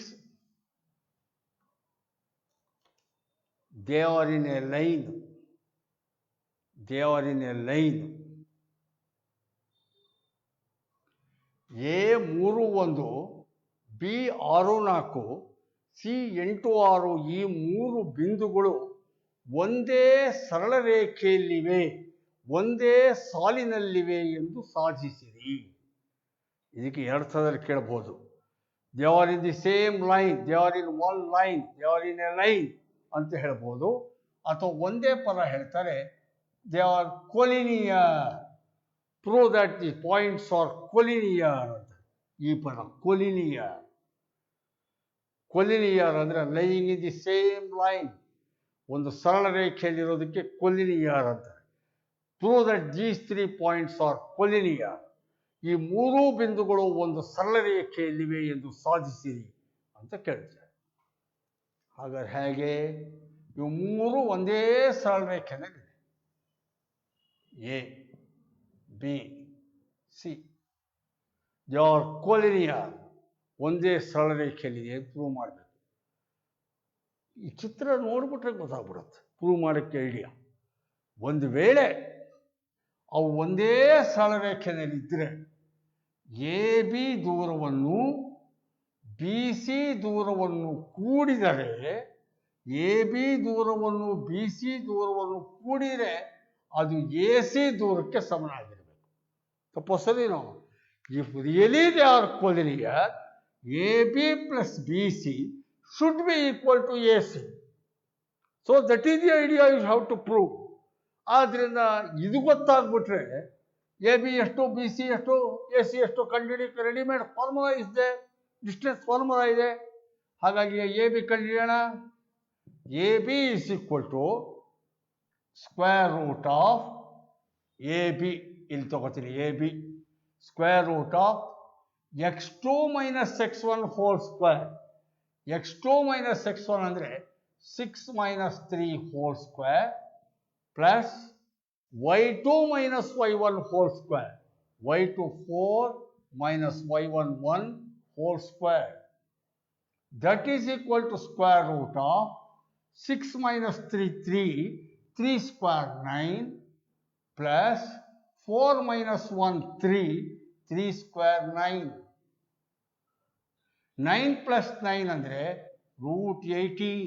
they are in a line. They are in a line. A31 B64 C86 ಈ 3 ಬಿಂದುಗಳು ಒಂದೇ ಸರಳ ರೇಖೆಯಲ್ಲಿವೆ, ಒಂದೇ ಸಾಲಿನಲ್ಲಿವೆ ಎಂದು ಸಾಧಿಸಿರಿ. ಇದಕ್ಕೆ 2 ಥರದಲ್ಲಿ ಕೇಳಬಹುದು. They are in the same line, they are in one line, they are in a line ಅಂತ ಹೇಳ್ಬೋದು. ಅಥವಾ ಒಂದೇ ಪದ ಹೇಳ್ತಾರೆ, they are collinear, prove that the points are collinear ಅಂತ. ಈ ಪದ ಕೊಲಿನಿಯರ್. ಕೊಲಿನಿಯರ್ ಅಂದರೆ lying in the same line, ಒಂದು ಸರಳ ರೇಖೆಯಲ್ಲಿರೋದಕ್ಕೆ ಕೊಲಿನಿಯರ್ ಅಂತಾರೆ. Prove that these 3 points are collinear. ಈ ಮೂರೂ ಬಿಂದುಗಳು ಒಂದು ಸರಳ ರೇಖೆಯಲ್ಲಿವೆ ಎಂದು ಸಾಧಿಸಿರಿ ಅಂತ ಕೇಳ್ತಾರೆ. ಹಾಗಾದ್ರೆ ಹೇಗೆ? ಇವು ಮೂರು ಒಂದೇ ಸರಳ ರೇಖೆಯಲ್ಲಿದೆ, A B C, they are collinear, ಒಂದೇ ಸರಳ ರೇಖೆಯಲ್ಲಿದೆ ಅಂತ ಪ್ರೂವ್ ಮಾಡಬೇಕು. ಈ ಚಿತ್ರ ನೋಡ್ಬಿಟ್ರೆ ಗೊತ್ತಾಗ್ಬಿಡುತ್ತೆ ಪ್ರೂವ್ ಮಾಡೋಕ್ಕೆ ಐಡಿಯಾ. ಒಂದು ವೇಳೆ ಅವು ಒಂದೇ ಸರಳ ರೇಖೆಯಲ್ಲಿದ್ದರೆ ಎ ಬಿ ದೂರವನ್ನು ಬಿ ಸಿ ದೂರವನ್ನು ಕೂಡಿದರೆ, ಎ ಬಿ ದೂರವನ್ನು ಬಿ ಸಿ ದೂರವನ್ನು ಕೂಡಿದರೆ ಅದು ಎ ಸಿ ದೂರಕ್ಕೆ ಸಮನಾಗಿರಬೇಕು. ತಪ್ಪಸೋದೇನೋ, if really they are collinear, A B plus B C should be equal to AC. So that is the idea you have to prove. ಆದ್ದರಿಂದ ಇದು ಗೊತ್ತಾಗ್ಬಿಟ್ರೆ ಎ ಬಿ ಎಷ್ಟು, ಬಿ ಸಿ ಎಷ್ಟು, ಎ ಸಿ ಎಷ್ಟು ಕಂಡುಹಿಡಿಯಕ್ಕೆ ರೆಡಿಮೇಡ್ ಫಾರ್ಮುಲಾ ಇದೆ, ಡಿಸ್ಟೆನ್ಸ್ ಫಾರ್ಮುಲಾ ಇದೆ. ಹಾಗಾಗಿ ಎ ಬಿ ಕಂಡುಹಿಡಿಯೋಣ. A B is equal to square root of A B, ಇಲ್ಲಿ ತಗೋತೀನಿ A B square root of x2 minus x1 whole square. x2 minus x1 ಅಂದರೆ 6 minus 3 whole square plus y2 minus y1 whole square. y2 4 minus y1 1 whole square. That is equal to square root of 6 minus 3 3 square 9 plus 4 minus 1 3 square 9. 9 plus 9 ಅಂದರೆ ರೂಟ್ 18.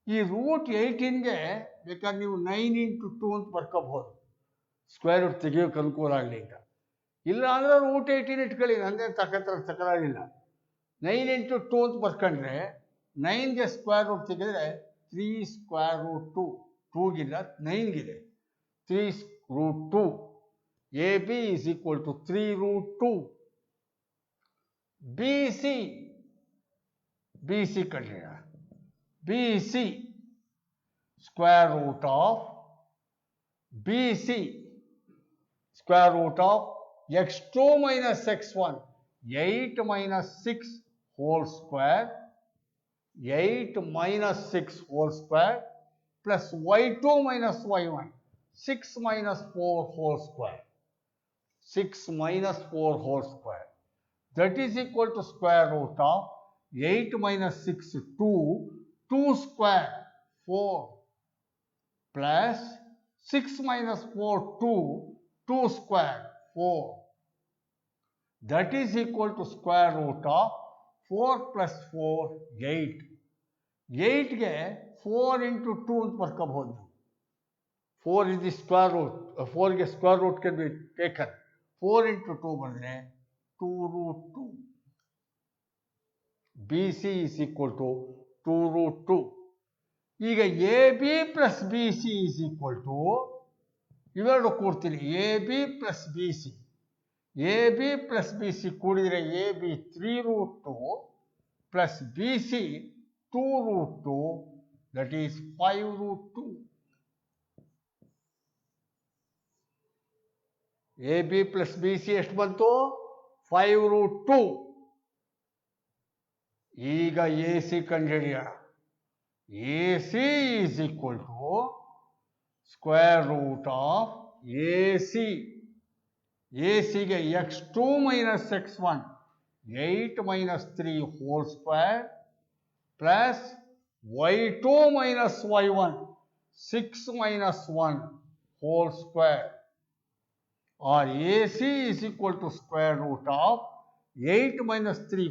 ಈ ರೂಟ್ 18ಗೆ ಬೇಕಾದ್ರೆ ನೀವು 9 ಇಂಟು 2 ಅಂತ ಬರ್ಕೋಬಹುದು, ಸ್ಕ್ವೇರ್ ರೂಟ್ ತೆಗಿಯೋಕೆ ಅನುಕೂಲ ಆಗಲಿ ಅಂತ. ಇಲ್ಲ ಅಂದರೆ ರೂಟ್ 18 ಇಟ್ಕೊಳ್ಳಿ, ನಂದೇ ತಕರಾರಿಲ್ಲ. 9 ಇಂಟು 2 ಅಂತ ಬರ್ಕೊಂಡ್ರೆ 9ಗೆ ಸ್ಕ್ವೇರ್ ರೂಟ್ ತೆಗೆದ್ರೆ 3 ಸ್ಕ್ವೇರ್ ರೂಟ್ 2, 2ಗಿಲ್ಲ 9ಗಿದೆ 3 root 2. A B is equal to 3 root 2. B C ಕಂಡುಹಿಡಿಯೋಣ. B C square root of B C square root of x2 minus x1 8 minus 6 whole square, 8 minus 6 whole square plus y2 minus y1 6 minus 4 whole square. 6 minus 4 whole square. That is equal to square root of 8 minus 6 2 square 4 plus 6 minus 4 2 square 4. That is equal to square root of 4 plus 4 8. 8ಗೆ 4 into 2 ಅಂತ ಬರ್ಕೋಬಹುದು. 4 is the square root. 4ಗೆ square root can be taken. 4 into 2 ಬಂದರೆ 2 root 2. BC is equal to 2 root 2. ಈಗ AB plus BC is equal to ಇವೆರಡು ಕೂಡ್ತೀನಿ, AB plus BC. AB plus BC ಕೂಡಿದರೆ AB 3 root 2 plus BC 2 root 2, that is 5 root 2. AB plus BC ಎಷ್ಟು ಬಂತು? 5 root 2. ಈಗ AC ಕಂಡುಹಿಡಿಯೋಣ. AC is equal to square root of AC. ACಗೆ x2 minus x1 8 minus 3 whole square plus y2 minus y1 6 minus 1 whole square. Or AC is equal to square root of 8 minus 3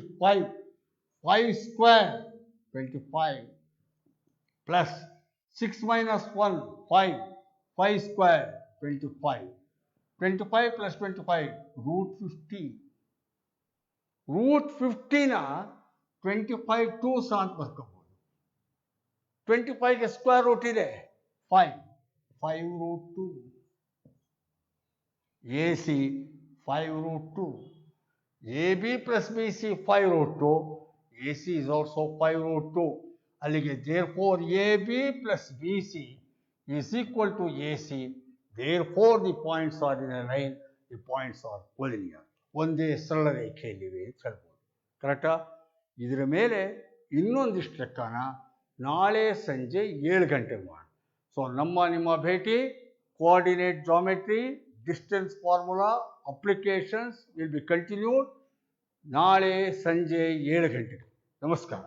5 square 25 plus 6 minus 1 5 square 25. 25 plus 25 root 15. root 15ನ 25 2s ಅಂತ ಬರ್ಕೋಬಹುದು. 25ಗೆ ಸ್ಕ್ವೇರ್ ರೂಟ್ ಇದೆ 5 root 2. AC 5√2. AB plus BC 5√2. AC is also 5√2. ಅಲ್ಲಿಗೆ therefore AB plus BC is equal to AC. Therefore the points are in a line. The points are collinear. ಒಂದೇ ಸರಳ ರೇಖೆಯಲ್ಲಿವೆ ಅಂತ ಹೇಳ್ಬೋದು. ಕರೆಕ್ಟಾ? ಇದರ ಮೇಲೆ ಇನ್ನೊಂದಿಷ್ಟು ಲೆಕ್ಕನ ನಾಳೆ ಸಂಜೆ 7 ಗಂಟೆಗೆ ಮಾಡೋಣ. ಸೊ ನಿಮ್ಮ ಭೇಟಿ coordinate geometry, distance formula, applications will be continued ನಾಳೆ ಸಂಜೆ 7 ಗಂಟೆಗೆ. ನಮಸ್ಕಾರ.